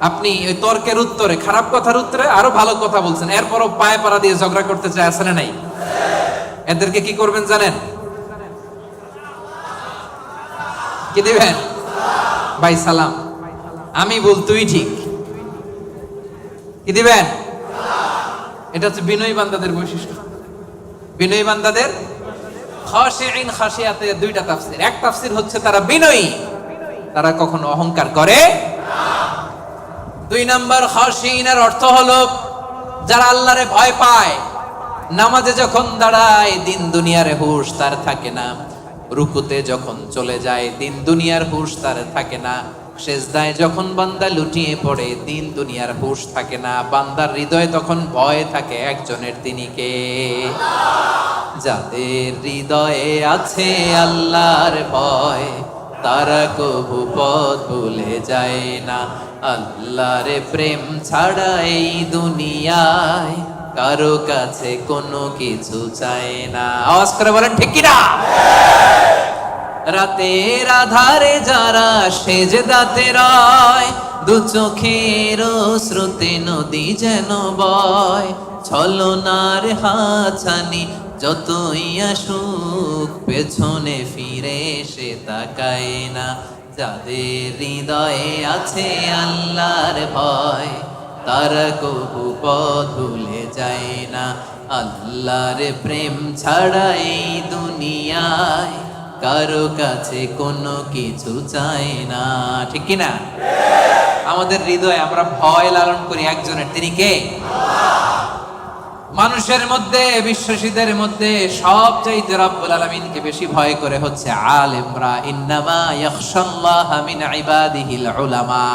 আপনি ওই তর্কের উত্তরে, খারাপ কথার উত্তরে আরো ভালো কথা বলছেন, এরপরও পায়ে পাড়া দিয়ে ঝগড়া করতে চায়। আছে না নাই? এদেরকে কি করবেন জানেন? কি দিবেন? ভাই সালাম, আমি বল তুই ঠিক। কি দিবেন? এটা হচ্ছে বিনয়ী বান্দাদের বৈশিষ্ট্য। বিনয়ী বান্দাদের খাশিঈন খাশিয়াতে দুইটা তাফসীর। এক তাফসীর হচ্ছে তারা বিনয়ী, তারা কখনো অহংকার করে না। দুই নাম্বার, খাশিঈনের অর্থ হলো যারা আল্লাহরে ভয় পায়। নামাজে যখন দাঁড়ায় দিন দুনিয়ার হুঁশ তার থাকে না, রুকুতে যখন চলে যায় দিন দুনিয়ার হুঁশ তার থাকে না, সেজদায় যখন বান্দা লুটিয়ে পড়ে দিন দুনিয়ার হুঁশ থাকে না। বান্দার হৃদয়ে তখন ভয় থাকে একজনের, তিনি কে? যাদের হৃদয়ে আছে আল্লাহর ভয়, তারা কবু পথ ভুলে যায় না। আল্লাহর প্রেম ছাড়া এই দুনিয়ায় কারো কাছে কোনো কিছু চায় না। আওয়াজ করে বলেন ঠিক কিনা? রাতের আধারে যারা সেজদাতে রয়, দু চোখের স্রোতে নদী যেন বয়, ছলনার হাতছানি যতই আসুক পেছনে ফিরে সে তাকায় না। যাদের হৃদয়ে আছে আল্লাহর ভয়, তারা কবু পথ ভুলে যায় না। আল্লাহর প্রেম ছাড়া এই দুনিয়ায় কারো কাছে কোনো কিছু চায় না। ঠিক কিনা? আমাদের হৃদয়ে আমরা ভয় লালন করি একজনের, তিনি কে? মানুষের মধ্যে, বিশ্বাসীদের মধ্যে সবচাইতে রব্বুল আলামিনকে বেশি ভয় করে হচ্ছে আলেমরা। ইন্নামা ইয়াখশাল্লাহা মিন ইবাদিহিল উলামা।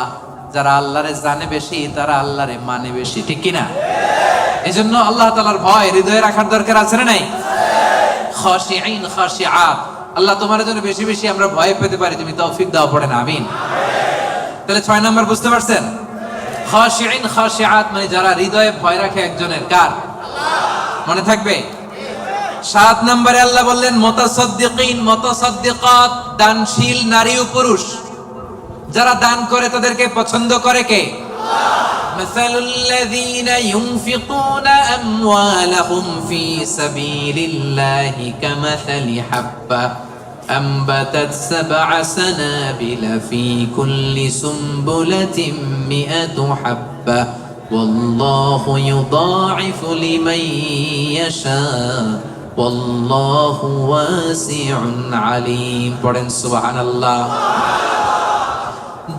যারা আল্লাহরে জানে বেশি, তারা আল্লাহরে মানে বেশি। ঠিক কিনা? এজন্য আল্লাহ তাআলার ভয় হৃদয়ে রাখার দরকার আছে না নাই? খাশিঈন খাশিআত। আল্লাহ তোমার জন্য বেশি বেশি আমরা ভয় পেতে পারি, তুমি তৌফিক দাও, পড়েন আমিন। তাহলে 6 নাম্বার বুঝতে পারছেন? খাশিঈন খাশিআত মানে যারা হৃদয়ে ভয় রাখে একজনের, কার? মনে থাকবে? 7 নম্বরে আল্লাহ বললেন মুতাসাদ্দিকিন মুতাসাদ্দিকাত, দানশীল নারী ও পুরুষ। যারা দান করে তাদেরকে পছন্দ করে কে? মাসালুল লাযীনা ইউনফিকুনা আমওয়ালাহুম ফি সাবিলিল্লাহি কামাসালি হাব্বা أنبتت 7 سنابل في كل سنبلة 100 حبة والله يضاعف لمن يشاء والله واسع عليم। পড়েন সুবহানাল্লাহ।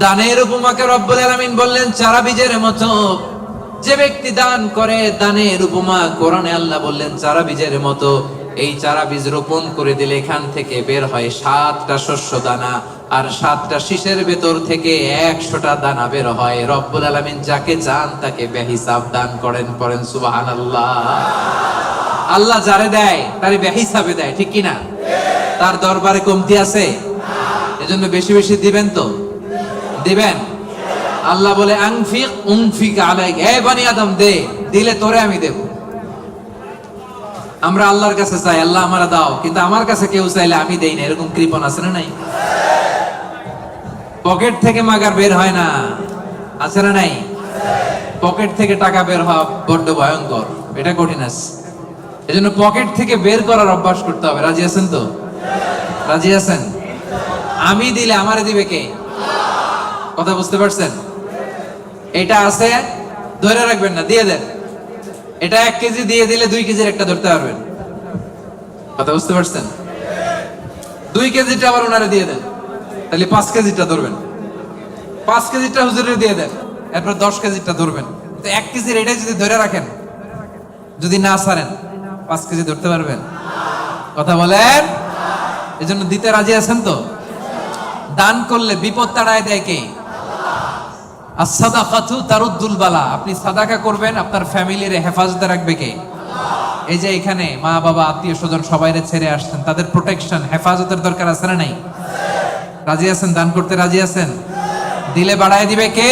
দানের উপমাকে রব্বুল আলামিন বললেন চারা বীজের মতো। যে ব্যক্তি দান করে, দানের উপমা কোরআনে আল্লাহ বললেন চারা বীজের মতো। এই চারা বীজ রোপণ করে দিলে এখান থেকে বের হয় 7টা শস্য দানা, আর 7টা শীষের ভেতর থেকে 100টা দানা বের হয়। রব্বুল আলামিন যাকে চান তাকে বেহিসাব দান করেন। পড়েন সুবহানাল্লাহ। আল্লাহ যারে দেয় তারে বেহিসাবে দেয়। ঠিক কিনা? তার দরবারে কমতি আছে? এজন্য বেশি বেশি দিবেন তো? দিবেন। আল্লাহ বলে আনফিক উনফিক আলাইক, হে বনি আদম দে, দিলে তোরে আমি দেব। আমরা আল্লাহর কাছে চাই আল্লাহ আমারে দাও, কিন্তু আমার কাছে কেউ চাইলে আমি দেই না, এরকম কৃপণ আছে না নাই? পকেট থেকে মাগার বের হয় না, আছে না নাই? পকেট থেকে টাকা বের হওয়া বড্ড ভয়ঙ্কর, এটা কঠিন আছে। এজন্য পকেট থেকে বের করার অভ্যাস করতে হবে। রাজি আছেন তো? রাজি আছেন? আমি দিলে আমারে দিবে কে? কথা বুঝতে পারছেন? এটা আছে, ধরে রাখবেন না, দিয়ে দেন। এটা 1 কেজি দিয়ে দিলে 2 কেজির একটা ধরতে পারবেন। কথা বুঝতে পারছেন? 2 কেজিটা আবার ওনারে দিয়ে দেন, তাহলে 5 কেজিটা ধরবেন। 5 কেজিটা হুজুরে দিয়ে দেন, এরপর 10 কেজিটা ধরবেন। তো 1 কেজির এটাই যদি ধরে রাখেন, যদি না ছাড়েন, 5 কেজি ধরতে পারবেন? কথা বলেন। এজন্য দিতে রাজি আছেন তো? দান করলে বিপদ তাড়ায় দেয় কে? as-সাদাকাতু তারুদ্দুল বালা, আপনি সাদাকা করবেন, আপনার ফ্যামিলির হেফাজতে রাখবে কে? এই যে এখানে মা বাবা আত্মীয় স্বজন সবাইরে ছেড়ে আসছেন, তাদের প্রোটেকশন হেফাজতের দরকার আছে না নাই? রাজি আছেন? দান করতে রাজি আছেন? দিলে বাড়ায় দিবে কে?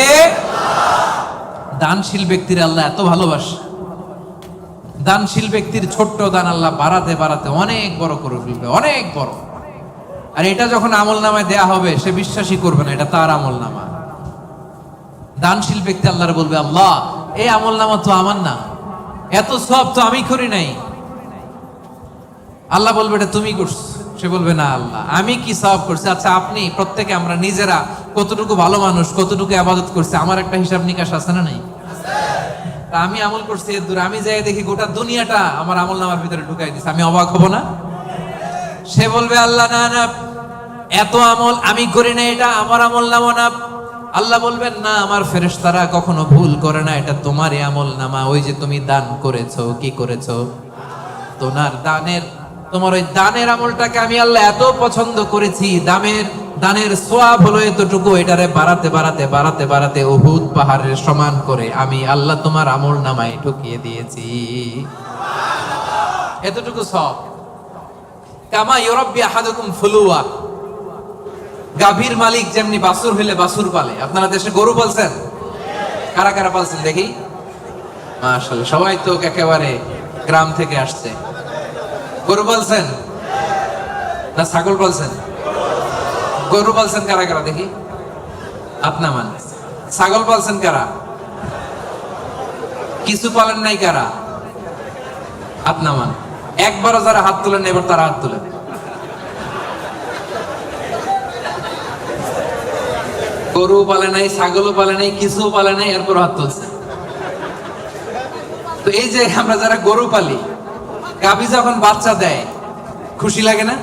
দানশীল ব্যক্তির আল্লাহ এত ভালোবাসে, দানশীল ব্যক্তির ছোট্ট দান আল্লাহ বাড়াতে বাড়াতে অনেক বড় করে ফেলবে, অনেক বড়। আর এটা যখন আমল নামায় দেয়া হবে, সে বিশ্বাসই করবে না এটা তার আমল নামা। দানশীল ব্যক্তি আল্লাহর বলবে, আল্লাহ এই আমল নামা তো আমার না, এত সব তো আমি করি নাই। আল্লাহ বলবে এটা তুমি করছো। সে বলবে না আল্লাহ আমি কি সওয়াব করছি? আচ্ছা আপনি প্রত্যেকে আমরা নিজেরা কতটুকু ভালো মানুষ, কতটুকু ইবাদত করছি, আমার একটা হিসাব নিকাশ আছে না নাই? আমি আমল করছি এর দূরে, আমি যাই দেখি গোটা দুনিয়াটা আমার আমল নামার ভিতরে ঢুকাই দিছে, আমি অবাক হব না? সে বলবে আল্লাহ না না, এত আমল আমি করি না, এটা আমার আমল নামা না। আল্লাহ বলবেন না, আমার ফেরেশতারা কখনো ভুল করে না, এটা তোমারই আমল নামা। ওই যে তুমি দান করেছো, কি করেছো? তোমার ওই দানের আমলটাকে আমি আল্লাহ এত পছন্দ করেছি, দানের সোয়াব হলো এতটুকু, এটারে বাড়াতে বাড়াতে বাড়াতে বাড়াতে উহুদ পাহাড়ের সমান করে আমি আল্লাহ তোমার আমল নামায় ঢুকিয়ে দিয়েছি। এতটুকু সব। কামা ইউরাব্বি আহাদুকুম ফুলুয়া, গাভীর মালিক যেমনি বাছুর হইলে বাছুর পালে। আপনারা দেশে গরু পালছেন? কারা কারা পালছেন দেখি? মাশাআল্লাহ, সবাই তো একেবারে গ্রাম থেকে আসছে। গরু পালছেন না ছাগল পালছেন? গরু পালছেন কারা কারা দেখি? আপনা মান। ছাগল পালছেন কারা? কিছু পালেন নাই কারা? আপনা মান। একবারও যারা হাত তুলেন এবার তারা হাত তুলেন। গরু পালে নাই, ছাগলও পালে নাই, কিছু পালে নাই, এরপর হাত তুলছে। তো এই যে আমরা যারা গরু পালি, গাভী যখন বাচ্চা দেয় খুশি লাগে না?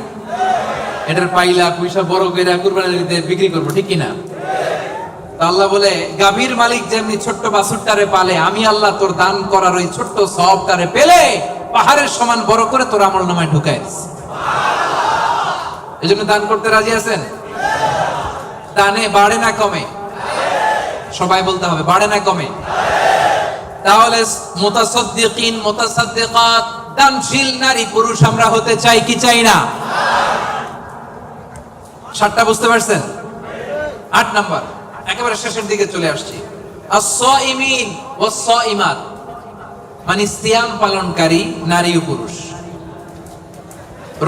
এটার পাইলা পয়সা বড় করে কুরবানি দিতে বিক্রি করবো, ঠিক কিনা? আল্লাহ বলে গাভীর মালিক যেমনি ছোট্ট বাছুরটারে পালে, আমি আল্লাহ তোর দান করার ওই ছোট্ট সওয়াবটারে পেলে পাহাড়ের সমান বড় করে তোর আমল নামায় ঢুকাই দিস। এজন্য দান করতে রাজি আছেন? দানে বাড়ে না কমে? সবাই বলতে হবে বাড়ে না কমে? তাহলে মুতাসাদ্দিকিন মুতাসাদ্দিকাত, দানশীল নারী পুরুষ আমরা হতে চাই কি চাই না? 7টা বুঝতে পারছেন? 8 নাম্বার, একেবারে শেষের দিকে চলে আসছি। আস-সাইমিন ওয়াস-সাইমাত, মানে সিয়াম পালনকারী নারী ও পুরুষ,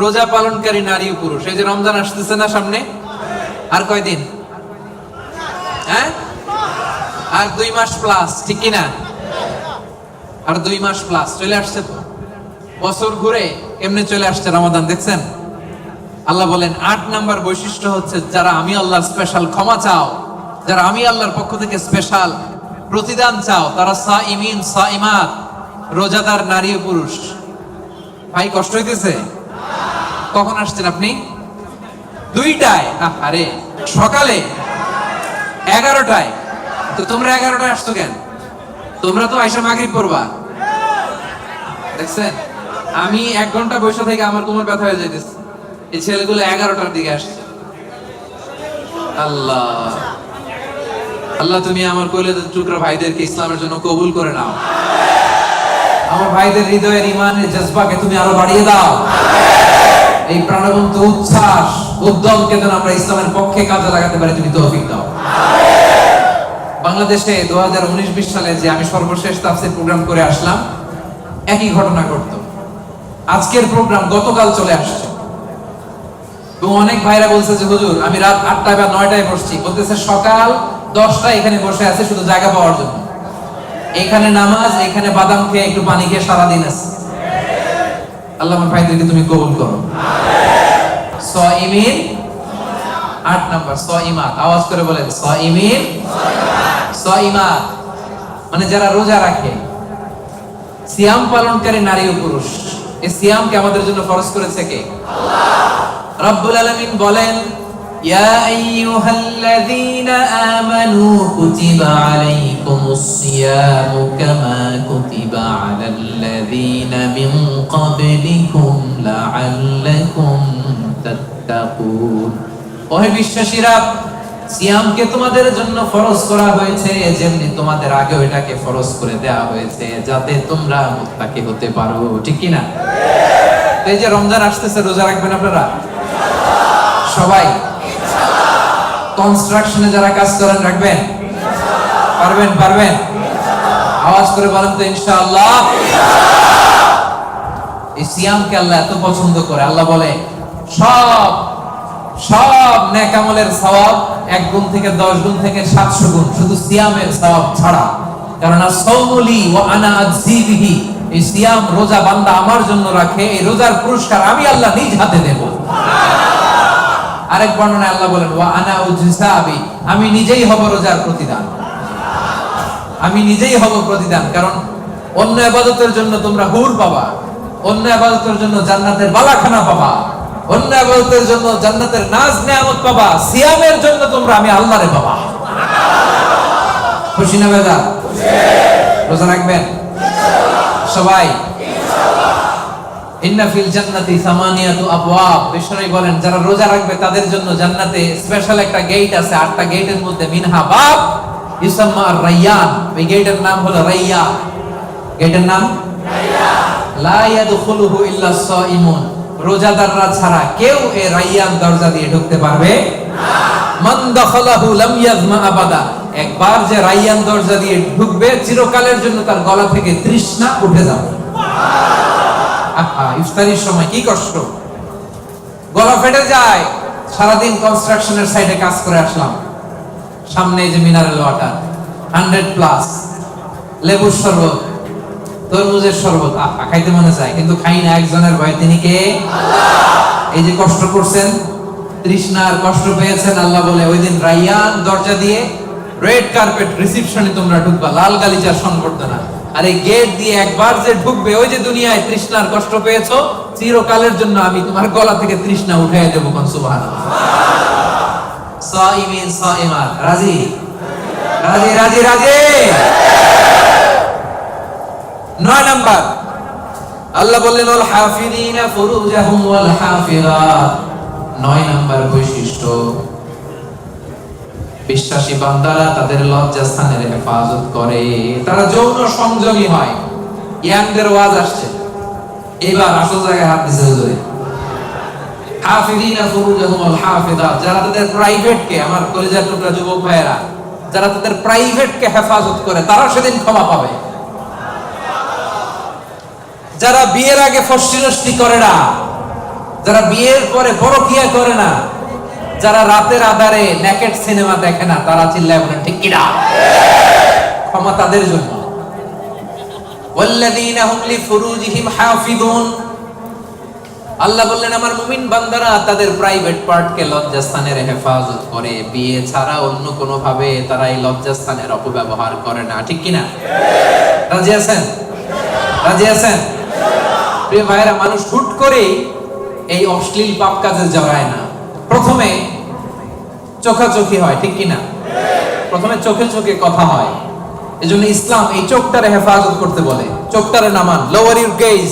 রোজা পালনকারী নারী ও পুরুষ। এই যে রমজান আসতেছে না সামনে, আর কয়দিন? হ্যাঁ, আর 2 মাস প্লাস, ঠিক কিনা? আর 2 মাস প্লাস চলে আসছে। তো বছর ঘুরে এমনি চলে আসছে রমাদান, দেখছেন? আল্লাহ বলেন 8 নাম্বার বৈশিষ্ট্য হচ্ছে যারা আমি আল্লাহর স্পেশাল ক্ষমা চাও, যারা আমি আল্লাহর পক্ষ থেকে স্পেশাল প্রতিদান চাও, তারা সাইমিন সাইমাত, রোজাদার নারী ও পুরুষ। ভাই কষ্ট হইতেছে? কখন আসছেন আপনি? 2টায়? আরে সকালে 11টায়। তো তোমরা 11টায় আসছো কেন? তোমরা তো আইসা মাগরিব পড়বা। দেখছেন, আমি 1 ঘন্টা বসে থেকে আমার কোমর ব্যথা হয়ে যাইতেছে, এই ছেলেগুলো 11টার দিকে আসছে। আল্লাহ আল্লাহ, তুমি আমার কলিজার টুকরা ভাইদেরকে ইসলামের জন্য কবুল করে নাও। আমার ভাইদের হৃদয়ের ঈমানের জজবাকে তুমি আরো বাড়িয়ে দাও। এই প্রাণবন্ত উচ্ছ্বাস উদ্যমকে যেন আমরা ইসলামের পক্ষে কাজে লাগাতে পারি, তুমি তৌফিক দাও। বাংলাদেশে 2019-20 সালে যে আমি সর্বশেষ তাফসীর প্রোগ্রাম করে আসলাম, একই ঘটনা ঘটতো। আজকের প্রোগ্রাম গতকাল চলে আসছে, এবং অনেক ভাইরা বলছে যে হুজুর আমি রাত 8টায় বা 9টায় বসছি, বলতেছে সকাল 10টায় এখানে বসে আছে শুধু জায়গা পাওয়ার জন্য। এখানে নামাজ, এখানে বাদাম খেয়ে একটু পানি খেয়ে সারাদিন আছে। আল্লাহ আমার ভাইদেরকে তুমি কবুল করো। সাইমিন 8 নাম্বার, সাইমাত। আওয়াজ করে বলেন সাইমিন সাইমাত, মানে যারা রোজা রাখে, সিয়াম পালনকারী নারী ও পুরুষ। এই সিয়ামকে আমাদের জন্য ফরজ করেছে কে? আল্লাহ রাব্বুল আলামিন বলেন, ইয়া আইয়ুহাল্লাযীনা আমানু কুতিবা আলাইকুমুস সিয়ামু কামা কুতিবা আলাল্লাযীনা মিন ক্বাবলিকুম লাআল্লাকুম তাত্তাকুন। ওহে বিশ্বাসীরা, সিয়ামকে তোমাদের জন্য ফরজ করা হয়েছে, যেমনি তোমাদের আগে এটাকে ফরজ করে দেওয়া হয়েছে, যাতে তোমরা মুত্তাকি হতে পারো, ঠিক কি না? এই যে রমজান আসতেছে, রোজা রাখবেন আপনারা সবাই? কনস্ট্রাকশনে যারা কাজ করেন রাখবেন? পারবেন? পারবেন? আওয়াজ করে বলেন তো ইনশাআল্লাহ। এই সিয়ামকে আল্লাহ এত পছন্দ করে, আল্লাহ বলে সব সব নেক আমলের সওয়াব 1 গুণ থেকে 10 গুণ থেকে 700 গুণ, শুধু সিয়ামের সওয়াব ছাড়া। কারণ আস-সাওমুলি ওয়া আনা আজজি বিহি, এই সিয়াম রোজা বান্দা আমার জন্য রাখে, এই রোজার পুরস্কার আমি আল্লাহ নিজ হাতে দেব। আরেক বর্ণনায় আল্লাহ বলেন ওয়া আনা উজসাবি, আমি নিজেই হব রোজার প্রতিদান, আমি নিজেই হব প্রতিদান। কারণ অন্য ইবাদতের জন্য তোমরা হুর পাবা, অন্য ইবাদতের জন্য জান্নাতের বালাখানা পাবা, অন্য ইবাদতের জন্য জান্নাতের নাজ নেয়ামত পাবা, সিয়ামের জন্য তোমরা আমি আল্লাহরে পাবা। খুশি না বেদা? রোজা রাখবেন সবাই? ইন্না ফিল জান্নাতি সামানিয়াতু আবওয়াব, বিশ্বনবী বলেন যারা রোজা রাখবে তাদের জন্য জান্নাতে স্পেশাল একটা গেট আছে, 8টা গেটের মধ্যে মিনহা বাব ইউসাম্মা আর-রায়্যান, এই গেটের নাম হলো রায়্যান। গেটের নাম রায়্যান। লা ইয়াদখুলুহু ইল্লা সাইমুন, রোজাদাররা ছাড়া কেউ এই রায়্যান দরজা দিয়ে ঢুকতে পারবে না। মান দাখালাহু লাম ইয়াজমা আবাদা, একবার যে রায়্যান দরজা দিয়ে ঢুকবে চিরকালের জন্য তার গলা থেকে তৃষ্ণা উঠে যাবে। ইফতারির সময় কি কষ্ট, গলা ফেটে যায়। সারাদিন কনস্ট্রাকশনের সাইডে কাজ করে আসলাম, সামনে যে মিনারেল ওয়াটার 100+, লেবুর শরবত, তরমুজের শরবত, খাইতে মনে চায় কিন্তু খাই না, একজনের ভয়, তিনি কে? আল্লাহ। এই যে কষ্ট করছেন, তৃষ্ণার কষ্ট পেয়েছেন, আল্লাহ বলে ওই দিন রায়্যান দরজা দিয়ে রেড কার্পেট রিসেপশনে তোমরা ঢুকবা, লাল গালিচার সংবর্ধনা। আর এই গেট দিয়ে একবার যে ঢুকবে, ওই যে দুনিয়ায় তৃষ্ণার কষ্ট পেয়েছো, চিরকালের জন্য আমি তোমার গলা থেকে তৃষ্ণা উঠাইয়া দেবো। কোন সুবহানাল্লাহ। সাইমিন সাইমাত, রাজি রাজি রাজি রাজি। 9 নাম্বার আল্লাহ বললেন ওয়াল হাফিযিনা ফুরুজাহুম ওয়াল হাফিযাত, 9 নাম্বার বৈশিষ্ট্য, বিশ্বাসী বান্দারা তাদের লজ্জাস্থানের হেফাজত করে, তারা যৌন সংযমী হয়। ইয়াংদের ওয়াজ আসছে, এবার আসল জায়গায় হাত দিতে হবে। হাফিযিনা ফুরুজাহুম ওয়াল হাফিযাত, যারা তাদের প্রাইভেটকে, আমার কলিজার টুকরা যুবক ভাইয়েরা, যারা তাদের প্রাইভেটকে হেফাজত করে তারা সেদিন ক্ষমা পাবে। যারা বিয়ের আগে ফষ্টি করে না, যারা বিয়ের পরে পরকিয়া করে না, যারা রাতের আধারে নেকেড সিনেমা দেখে না, তারা চিল্লায় বলেন ঠিক কিনা? ক্ষমা তাদের জন্য। ওয়াল্লাযীনা হুম লিফুরুজিহিম হাফিযুন, আল্লাহ বললেন আমার মুমিন বান্দারা তাদের প্রাইভেট পার্টকে লজ্জাস্থানের হেফাজত করে, বিয়ে ছাড়া অন্য কোনো ভাবে তারা এই লজ্জাস্থানের অপব্যবহার করে না, ঠিক কিনা? রাজি আছেন? রাজি আছেন? প্রিয় ভাইরা, মানুষ হুট করে এই অশ্লীল পাপ কাজে জড়ায় না, প্রথমে চোখাচোখি হয়, ঠিক কিনা? প্রথমে চোখে চোখে কথা হয়। এজন্য ইসলাম এই চোখটারে হেফাজত করতে বলে, চোখটারে নামান, lower your gaze,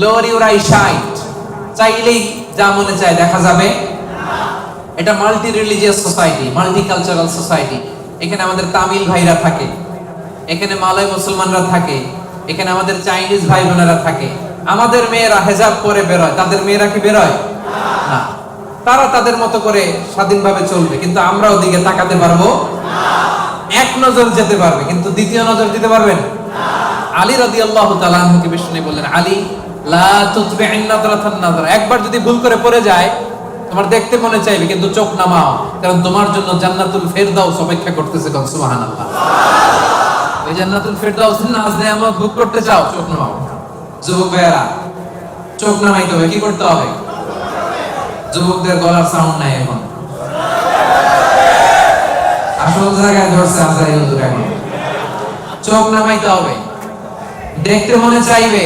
lower your eye sight, চাইলেই যা মনে চায় দেখা যাবে না। এটা multi religious society, multi cultural society. এখানে আমাদের তামিল ভাইরা থাকে, এখানে মালয় মুসলমানরা থাকে, এখানে আমাদের চাইনিজ ভাই বোনেরা থাকে। আমাদের মেয়েরা হেজাব পরে বেরোয়, তাদের মেয়েরা কি বেরোয় না? তারা তাদের মতো করে স্বাধীনভাবে চলবে, কিন্তু আমরা ওদিকে তাকাতে পারবো না। এক নজর যেতে পারবে, কিন্তু দ্বিতীয় নজর দিতে পারবেন না। আলী রাদিয়াল্লাহু তাআলা আনহুকে বিষ্ণু বললেন, আলী লা তুতবি'ন নাযরাতান নাযরা, একবার যদি ভুল করে পড়ে যায়, তোমার দেখতে মনে চাইবে কিন্তু চোখ নামাও, কারণ তোমার জন্য জান্নাতুল ফেরদাউস অপেক্ষা করতেছে। কোন সুবহানাল্লাহ। ওই জান্নাতুল ফেরদাউসের নাজ নেয়ামত ভোগ করতে চাও, চোখ নামাও। যুবক ভাইয়েরা, চোখ নামাইতে হবে, কি করতে হবে? যুবকদের গলার সাউন্ড নাই এখন, আসল জায়গায় ধরছে আজরাইল হুজুর। এখন চোখ নামাইতে হবে, দেখতে মনে চাইবে,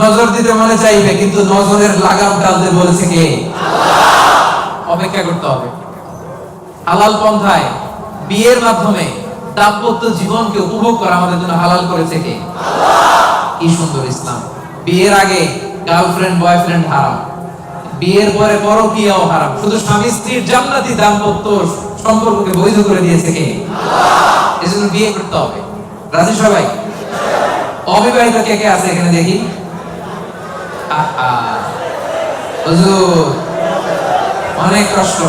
নজর দিতে মনে চাইবে, কিন্তু নজরের লাগাম টানতে বলেছে কে? আল্লাহ। অপেক্ষা করতে হবে। হালাল পন্থায় বিয়ের মাধ্যমে দাম্পত্য জীবনকে উপভোগ করা আমাদের জন্য হালাল করেছে কে? আল্লাহ। কি সুন্দর ইসলাম। বিয়ের আগে গার্লফ্রেন্ড বয়ফ্রেন্ড হারাম, বিয়ের পরে পরকীয়াও হারাম। শুধু স্বামী স্ত্রীর জান্নাতি দাম্পত্য সম্পর্ককে বৈধ করে দিয়েছে কে? আল্লাহ। এজন্য বিয়ে করতে হবে। রাজি সবাই? অবিবাহিত কে কে আছে এখানে দেখি? হুজুর অনেক কষ্ট।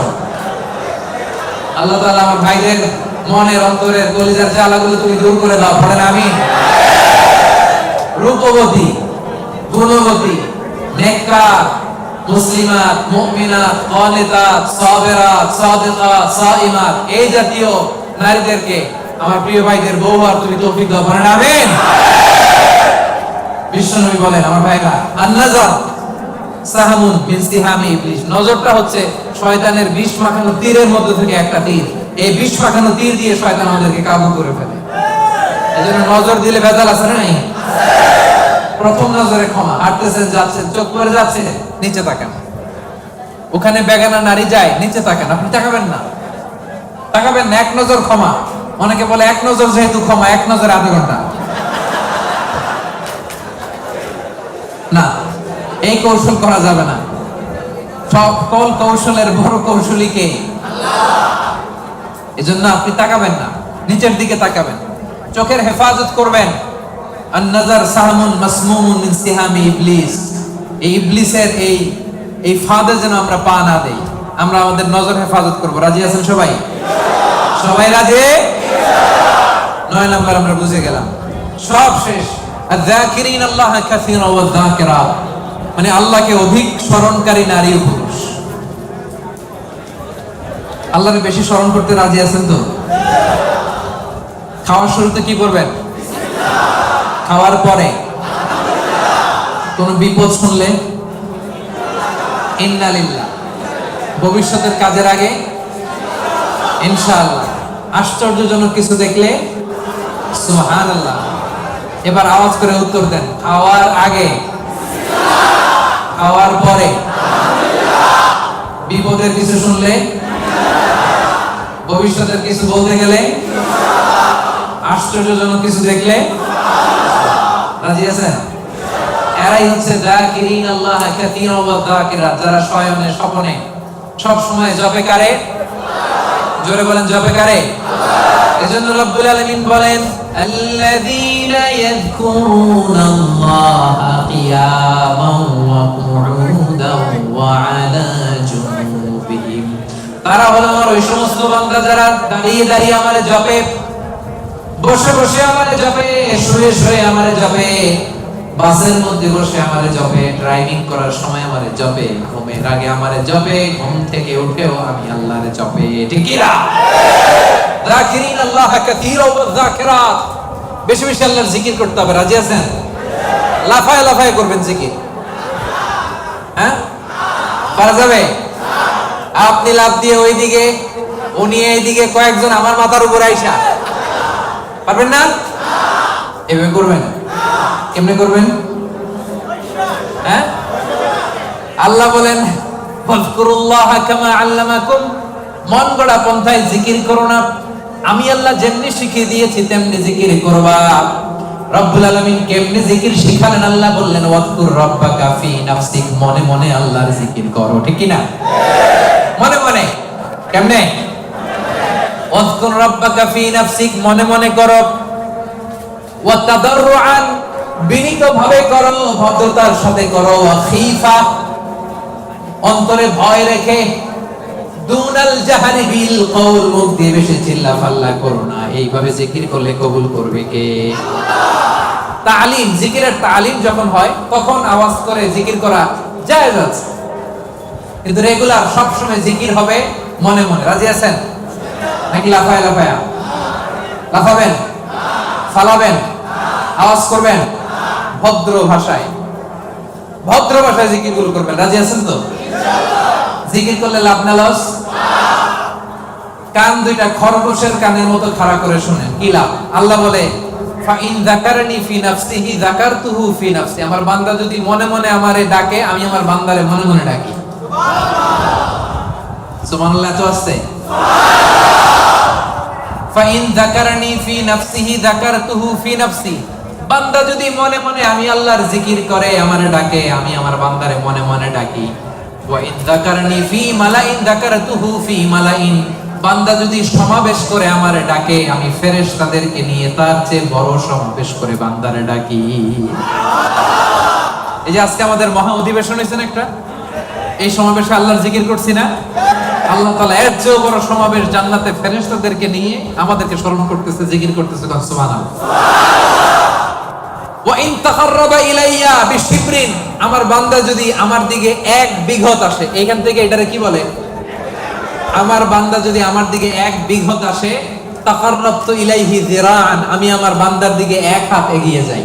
আল্লাহ তাআলা আমার ভাইদের মনের অন্তরের কলিজার জ্বালাগুলো তুমি দূর করে দাও, পড়েন আমিন। রূপবতী, গুণবতী, নেককার, মুসলিমাত, মুমিনাত, কানিতাত, সাবিরাত, সাদিকাত, সাইমাত, এই জাতীয় নারীদেরকে আমার প্রিয় ভাইদের বউ আর তুমি তৌফিক দাও, পড়েন আমিন। বিশ্বনবী বলেন আমার ভাইরা, আন-নাজার সাহামুন মিন সিহামি ইবলিস। নজরটা হচ্ছে শয়তানের বিষ মাখানো তীরের মধ্যে থেকে একটা তীর। এই বিষ মাখানো তীর দিয়ে শয়তান আমাদেরকে কাবু করে ফেলে। এজন্য নজর দিলে ভেজাল আছে না নাই? প্রথম নজরে ক্ষমা। হাঁটতেছেন, যাচ্ছেন, চোখ পড়ে যাচ্ছে, নিচে তাকান। ওখানে বেগানা নারী যায়, নিচে তাকান। আপনি তাকাবেন না, তাকাবেন না। এক নজর ক্ষমা। অনেকে বলে এক নজর যেহেতু ক্ষমা, এক নজর আধা ঘন্টা। না, এই কৌশল করা যাবে না। সকল কৌশলের বড় কৌশলী কে? আল্লাহ। এজন্য আপনি তাকাবেন না, নিচের দিকে তাকাবেন, চোখের হেফাজত করবেন। আন-নাজার সাহামুন মাসমুমুন মিন সিহামি ইবলিস। এই ইবলিসের এই ফাঁদে যেন আমরা পা না দেই। আমরা আমাদের নজর হেফাজত করব। রাজি আছেন সবাই? সবাই রাজি? 9 নাম্বার আমরা বুঝে গেলাম, সব শেষ। আয-যাকিরিন আল্লাহ কাসীরা ওয়া যাকিরাত, মানে আল্লাহকে অধিক স্মরণকারী নারী ও পুরুষ। আল্লাহকে বেশি স্মরণ করতে রাজি আছেন তো? খাওয়ার শুরুতে কি করবেন? খাওয়ার পরে কোন বিপদ শুনলে ইন্না লিল্লাহ, ভবিষ্যতের কাজের আগে ইনশাআল্লাহ, আশ্চর্যজনক কিছু দেখলে সুবহানাল্লাহ। এবার আওয়াজ করে উত্তর দেন। খাওয়ার আগে, খাওয়ার পরে, বিপদের কিছু শুনলে, ভবিষ্যতের কিছু বলতে গেলে, আশ্চর্যজনক কিছু দেখলে রাজি আছেন? এরাই হচ্ছে যাকিরিন আল্লাহ কাসীরা ওয়া যাকিরাত, যারা শয়নে স্বপনে সব সময় জপে কারে? জোরে বলেন, জপে কারে? এজন্য রব্বুল আলামিন বলেন, আল্লাযীনা ইয়াযকুরুনাল্লাহা কিয়ামান ওয়া কুউদান ওয়া আলা জুনুবিহিম। তারা হলো আমার ওই সমস্ত বান্দা যারা দাঁড়িয়ে দাঁড়িয়ে আমারে জপে, বসে বসে আমারে জপে, শুয়ে শুয়ে আমারে জপে, বাসের মধ্যে বসে আমারে জপে, ড্রাইভিং করার সময় আমারে জপে, ঘুমের আগে আমারে জপে, ঘুম থেকে উঠেও আমি আল্লাহরে জপে। ঠিক কি না? যাকিরিন আল্লাহ কাসীরা ওয়া যাকিরাত। বেশি বেশি আল্লাহর জিকির করতে হবে। রাজি আছেন? লাফায় লাফায় করবেন জিকির। হ্যাঁ, পারা যাবে? আপনি লাফ দিয়ে ওইদিকে, উনি এইদিকে, কয়েকজন আমার মাথার উপর আইসা, পারবেন না? এভাবে করবেন? কেমনে করবেন? হ্যাঁ, আল্লাহ বলেন ফাযকুরুল্লাহ কামা আল্লামাকুম, মন গড়া পন্থায় জিকির করো না, আমি আল্লাহ যেমনি শিখিয়ে দিয়েছি তেমনি জিকির করবা। রব্বুল আলামিন কেমনে জিকির শিখালেন? আল্লাহ বললেন ওয়াজকুর রাব্বাকা ফি নাফসিক, মনে মনে আল্লাহর জিকির করো। ঠিক কি না? মনে মনে। কেমনে? ওয়াজকুর রাব্বাকা ফি নাফসিক, মনে মনে করো। ওয়া তাদাররুআন, বিনীতভাবে করো, ভদ্রতার সাথে করো। ওয়া খীফা, অন্তরে ভয় রেখে। দুনাল জাহারি বিল কওল, মুখ দিয়ে বেশি চিল্লাফাল্লা করো না। এইভাবে জিকির করলে কবুল করবে কে? আল্লাহ। তালিম, জিকিরের তালিম যখন হয় তখন আওয়াজ করে জিকির করা জায়েজ আছে, কিন্তু রেগুলার সব সময় জিকির হবে মনে মনে। রাজি আছেন নাকি লাফায় লাফায়া? লাফাবেন, ফালাবেন, আওয়াজ করবেন? ভদ্র ভাষায়, ভদ্র ভাষায় জিকিরগুলো করবেন। রাজি আছেন তো? জিকির করলে লাভ না লস? কান দুইটা খরগোশের কানের মতো খাড়া করে শুনেন, কি লাভ? আল্লাহ বলে ফাইন যাকারনি ফি নাফসিহি যাকারতুহু ফি নাফসি, আমার বান্দা যদি মনে মনে আমারে ডাকে, আমি আমার বান্দারে মনে মনে ডাকি। সুবহানাল্লাহ। সুবহানাল্লাহ তো আছে। ফাইন যাকারনি ফি নাফসিহি যাকারতুহু ফি নাফসি, বান্দা যদি মনে মনে আমি আল্লাহর জিকির করে, আমারে ডাকে, আমি আমার বান্দারে মনে মনে ডাকি। ওয়া ইন যাকারনি ফি মালাইন যাকারতুহু ফি মালাইন, বান্দা যদি সমাবেশ করে আমারে ডাকে, আমি ফেরেশতাদেরকে নিয়ে তার চেয়ে বড় সমাবেশ করে বান্দারে ডাকি। এই যে আজকে আমাদের মহা অধিবেশন হয়েছে না একটা, এই সমাবেশে আল্লাহর জিকির করছি না? আল্লাহ তাআলা এর চেয়ে বড় সমাবেশ জান্নাতে ফেরেশতাদেরকে নিয়ে আমাদেরকে স্মরণ করতেছে, জিকির করতেছে। সুবহানাল্লাহ। ওয়া ইন তাকাররাবা ইলাইয়া বিশিবরিন, আমার বান্দা যদি আমার দিকে এক বিঘত আসে, এইখান থেকে এটারে কি বলে? আমার বান্দা যদি আমার দিকে এক বিঘত আসে, তাকাররাবতু ইলাইহি যিরাআন, আমি আমার বান্দার দিকে এক হাত এগিয়ে যাই।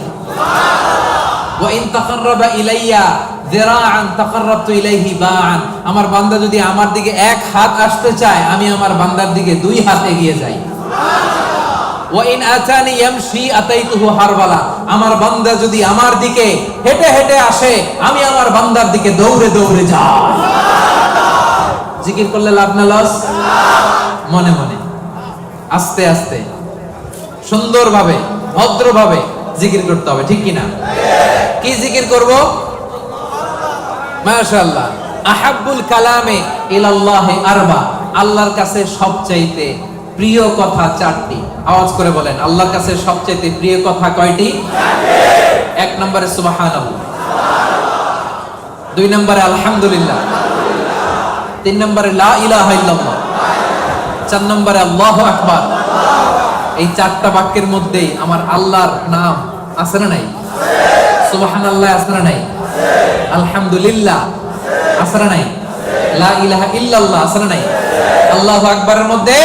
ওয়া ইন তাকাররাবা ইলাইয়া যিরাআন তাকাররাবতু ইলাইহি বাআন, আমার বান্দা যদি আমার দিকে এক হাত আসতে চায়, আমি আমার বান্দার দিকে দুই হাত এগিয়ে যাই। ওয়া ইন আতানি ইয়ামশি আতাইতুহু হারওয়ালা, আমার বান্দা যদি আমার দিকে হেঁটে হেঁটে আসে, আমি আমার বান্দার দিকে দৌড়ে দৌড়ে যাই। জিকির করলে লাভ না লস? মনে মনে, আস্তে আস্তে, সুন্দরভাবে, ভদ্রভাবে জিকির করতে হবে, ঠিক কি না? কি জিকির করব? মাশাআল্লাহ। আহাব্বুল কালামে ইলাল্লাহি আরবা, আল্লাহর কাছে সবচাইতে প্রিয় কথা চারটি। আওয়াজ করে বলেন, আল্লাহর কাছে সবচাইতে প্রিয় কথা কয়টি? এক নম্বরে সুবহানাল্লাহ, দুই নম্বরে আলহামদুলিল্লাহ, তিন নম্বরে লা ইলাহা ইল্লাল্লাহ, চার নম্বরে আল্লাহু আকবার। এই চারটা বাক্যের মধ্যেই আমার আল্লাহর নাম আছে না নাই? সুবহানাল্লাহ আছে না নাই? আলহামদুলিল্লাহ আছে না নাই? লা ইলাহা ইল্লাল্লাহ আছে না নাই? আল্লাহু আকবারের মধ্যে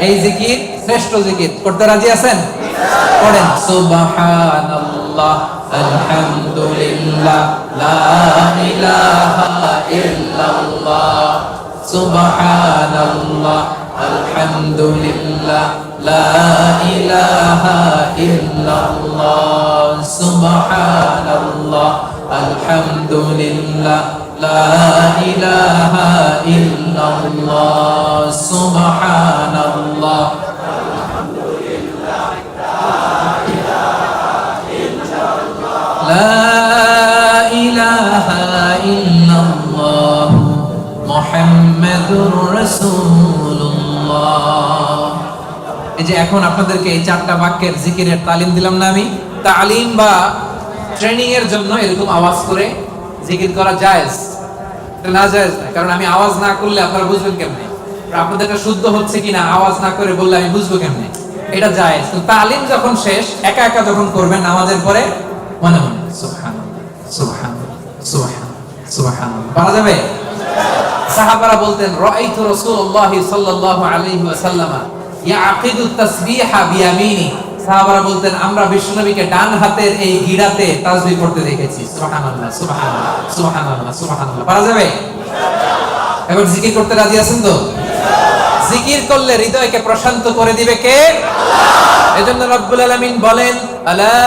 এই জিকির শ্রেষ্ঠ জিকির। করতে রাজি আছেন? পড়েন সুবহানাল্লাহ, আলহামদুলিল্লাহ, লা ইলাহা ইল্লাল্লাহ, সুবহানাল্লাহ, আলহামদুলিল্লাহ, লা ইলাহা ইল্লাল্লাহ, সুবহানাল্লাহ, আলহামদুলিল্লাহ, লা ইলাহা ইল্লাল্লাহ, সুবহানাল্লাহ, লা ইলাহা ইল্লাল্লাহ, মুহাম্মাদুর রাসূলুল্লাহ। এই যে এখন আপনাদেরকে এই চারটা বাক্যের জিকিরের তালিম দিলাম না আমি? তালিম বা ট্রেনিং এর জন্য এরকম আওয়াজ করে জিকির করা জায়েজ, এটা না জায়েজ না। কারণ আমি আওয়াজ না করলে আপনারা বুঝবেন কেমনে? আপনাদের এটা শুদ্ধ হচ্ছে কিনা আওয়াজ না করে বললে আমি বুঝবো কেমনে? এটা জায়েজ। তো তালিম যখন শেষ, একা একা যখন করবেন নামাজের পরে, মনে মনে সুবহানাল্লাহ, সুবহানাল্লাহ, সুবহানাল্লাহ, সুবহানাল্লাহ পারা যাবে? সাহাবারা বলতেন, রাআইতু রাসূলুল্লাহ সাল্লাল্লাহু আলাইহি ওয়াসাল্লাম ইয়াকিদু তাসবিহা বিয়ামিনি, সাহাবারা বলতেন আমরা বিশ্বনবীকে ডান হাতের এই গিরাতে তাসবিহ করতে দেখেছি। সুবহানাল্লাহ, সুবহানাল্লাহ, সুবহানাল্লাহ, সুবহানাল্লাহ পারা যাবে? এবার জিকির করতে রাজি আছেন তো? জিকির করলে হৃদয়কে প্রশান্ত করে দিবে কে? আল্লাহ। এজন্য রব্বুল আলামিন বলেন, আলা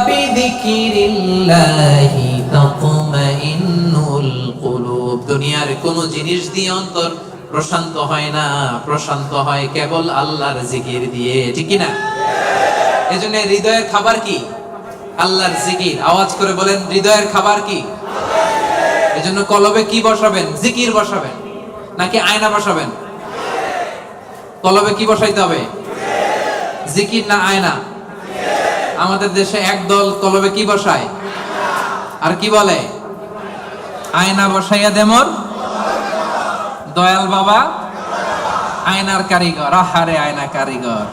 বিযিকিরিল্লাহি তাতমাইন্নুল কুলুব, দুনিয়ার কোন জিনিস দিয়ে অন্তর প্রশান্ত হয় না, প্রশান্ত হয় কেবল আল্লাহর জিকির দিয়ে, ঠিক কি না? এজন্য হৃদয়ের খাবার কি? আল্লাহর জিকির। আওয়াজ করে বলেন, হৃদয়ের খাবার কি? এজন্য কলবে কি বসাবেন? জিকির বসাবেন নাকি আয়না বসাবেন? কলবে কি বসাইতে হবে? জিকির না আয়না? আমাদের দেশে একদল কলবে কি বসায় আর কি বলে? আয়না বসাইয়া দেমর দয়াল বাবা আয়নার কারিগর। আহারে আয়না কারিগর,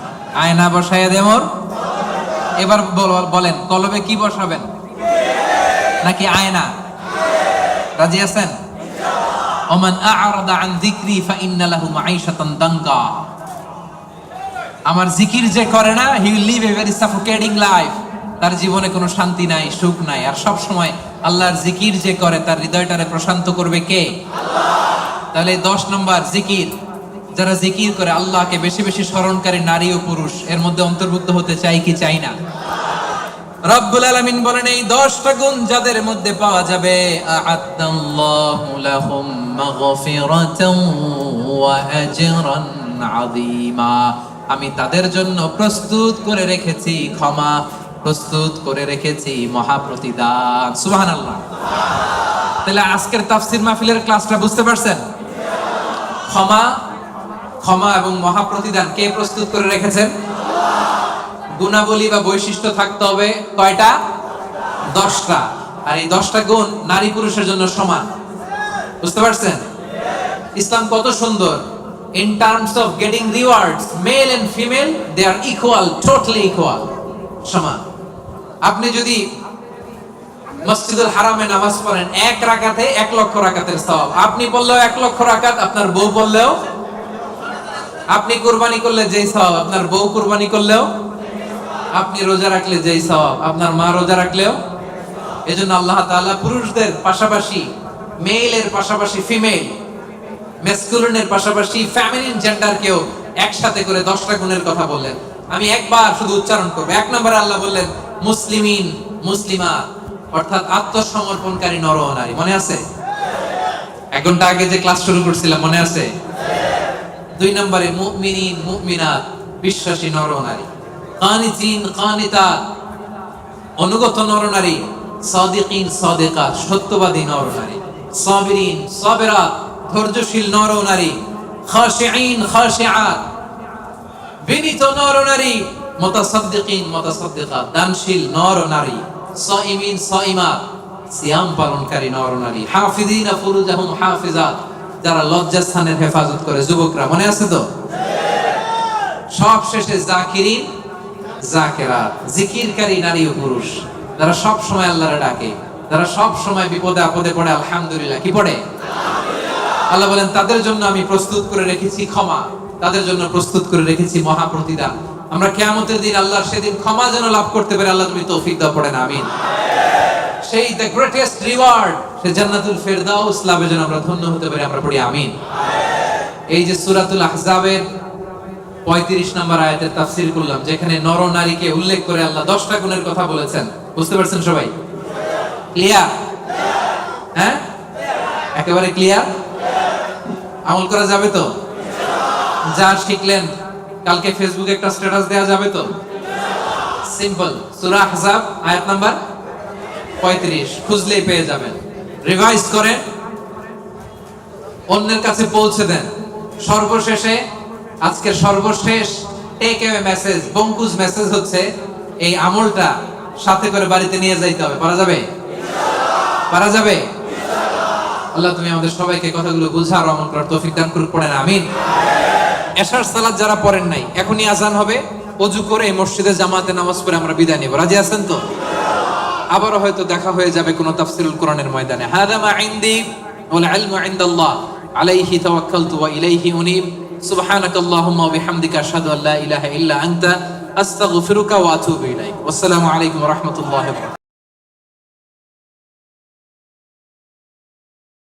আয়না বসাইয়া দেমর। এবার বলেন, কলবে কি বসাবেন নাকি আয়না? রাজি আছেন? ওমান আ'রাদা আন যিকরি ফাইন্না লাহু মাঈশাতান দাঙ্কা, আমার জিকির যে করে না, he will live a very suffocating life, তার জীবনে কোনো শান্তি নাই, সুখ নাই। আর সব সময় আল্লাহর জিকির যে করে তার হৃদয়টারে প্রশান্ত করবে কে? আল্লাহ। তাহলে 10 নম্বর জিকির, যারা জিকির করে আল্লাহকে বেশি বেশি স্মরণকারী নারী ও পুরুষ এর মধ্যে অন্তর্ভুক্ত হতে চাই কি চাই না? রব্বুল আলামিন বলেন, এই 10টা গুণ যাদের মধ্যে পাওয়া যাবে, আ'আদাল্লাহু লাহুম মাগফিরাতান ওয়া আজরান আযীমা, আমি তাদের জন্য প্রস্তুত করে রেখেছি ক্ষমা, প্রস্তুত করে রেখেছি মহা প্রতিদান। সুবহানাল্লাহ। তাহলে আজকের তাফসীর মাহফিলের ক্লাসটা বুঝতে পারছেন? ক্ষমা, ক্ষমা এবং মহাপ্রতিদান কে প্রস্তুত করে রেখেছেন? গুণাবলী বা বৈশিষ্ট্য থাকতে হবে কয়টা? 10টা। আর এই 10টা গুণ নারী পুরুষের জন্য সমান। বুঝতে পারছেন? ইসলাম কত সুন্দর। In terms of getting rewards, male and female, they are equal, totally equal. সমান। আপনি যদি মসজিদুল হারামে নামাজ পড়েন 1 রাকাতে 1 লক্ষ রাকাতের সওয়াব। আপনি পড়লেও 1 লক্ষ রাকাত, আপনার বউ পড়লেও। আপনি কুরবানি করলে যেই সওয়াব, আপনার বউ কুরবানি করলেও। আপনি রোজা রাখলে যেই সওয়াব, আপনার মা রোজা রাখলেও। এজন্য আল্লাহ তাআলা পুরুষদের পাশাপাশি মেইলের পাশাপাশি ফিমেল, ম্যাসকুলিনের পাশাপাশি ফেমিনিন জেন্ডারকেও একসাথে করে 10টা গুণের কথা বললেন। আমি একবার শুধু উচ্চারণ করব। 1 নম্বরে আল্লাহ বললেন মুসলিমিন, মুসলিমাত, অর্থাৎ আত্মসমর্পণকারী নর ও নারী। মনে আছে? 1 ঘন্টা আগে যে ক্লাস শুরু করছিলাম, মনে আছে? 2 নম্বরে মুমিনিন, মুমিনাত, বিশ্বাসী নর ও নারী। কানিতিন, কানিতাত, অনুগত নর নারী। সাদিকিন, সাদিকাত, সত্যবাদী নর নারী। সাবিরিন, সাবিরাত, ধৈর্যশীল নর নারী। খাশিঈন, খাশিআত, বিনীত নর নারী। মুতাসাদ্দিকিন, মুতাসাদ্দিকাত, দানশীল নর নারী। সাইমিন, সাইমাত, সিয়াম পালনকারী নর নারী। হাফিজিনা ফুরুজাহুম হাফিজাত, যারা লজ্জাস্থানের হেফাজত করে। যুবকরা মনে আছে তো? সব শেষে জাকিরিন, জাকিরাত, জিকিরকারী নারী ও পুরুষ, যারা সব সময় আল্লাহরে ডাকে, যারা সব সময় বিপদে আপদে পড়ে আলহামদুলিল্লাহ কি পড়ে? আল্লাহ বলেন তাদের জন্য আমি প্রস্তুত করে রেখেছি ক্ষমা, তাদের জন্য প্রস্তুত করে রেখেছি মহাপ্রতিদান। আমরা কিয়ামতের দিন আল্লাহর সেদিন ক্ষমা যেন লাভ করতে পারি, আল্লাহ তুমি তৌফিক দাও, পড়েন আমিন। সেই দ্য গ্রেটেস্ট রিওয়ার্ড, সে জান্নাতুল ফেরদাউস লাভে যেন আমরা ধন্য হতে পারি, আমরা পড়ি আমিন। এই যে সূরাতুল আহজাবের 35 নম্বর আয়াতের তাফসীর করলাম, যেখানে নর নারীকে উল্লেখ করে আল্লাহ 10টা গুণের কথা বলেছেন। বুঝতে পারছেন সবাই? ক্লিয়ার? হ্যাঁ, একেবারে ক্লিয়ার। আমল করা যাবে তো? যা শিখলেন কালকে ফেসবুকে একটা স্ট্যাটাস দেওয়া যাবে তো? সিম্পল। সূরা আহজাব আয়াত নাম্বার 35 খুঁজলেই পেয়ে যাবেন। রিভাইজ করে অন্যের কাছে পৌঁছে দেন। সর্বশেষে আজকের সর্বশেষ টেক অ্যাওয়ে মেসেজ, বঙ্কুজ মেসেজ হচ্ছে এই আমলটা সাথে করে বাড়িতে নিয়ে যাইতে হবে। পারা যাবে? পারা যাবে? আল্লাহ তুমি আমাদের সবাইকে কথাগুলো বুঝার আমল করার তৌফিক দান করুক, পড়েন আমিন। এশার সালাত যারা পড়েন নাই, এখনই আজান হবে, ওযু করে এই মসজিদে জামাতে নামাজ পড়ে আমরা বিদায় নেব। রাজি আছেন তো? আবারও হয়তো দেখা হয়ে যাবে কোন তাফসীরুল কোরআনের ময়দানে। হাদা মা ইনদি ওয়াল ইলমু ইনদাল্লাহ আলাইহি তাওয়াক্কালতু ওয়া ইলাইহি উনীব। সুবহানাকাল্লাহুম্মা ওয়া বিহামদিকা আশহাদু আল্লা ইলাহা ইল্লা আনতা আস্তাগফিরুকা ওয়া আতুবু ইলাইক। ওয়াসসালামু আলাইকুম ওয়া রাহমাতুল্লাহি ওয়া বারাকাতুহু।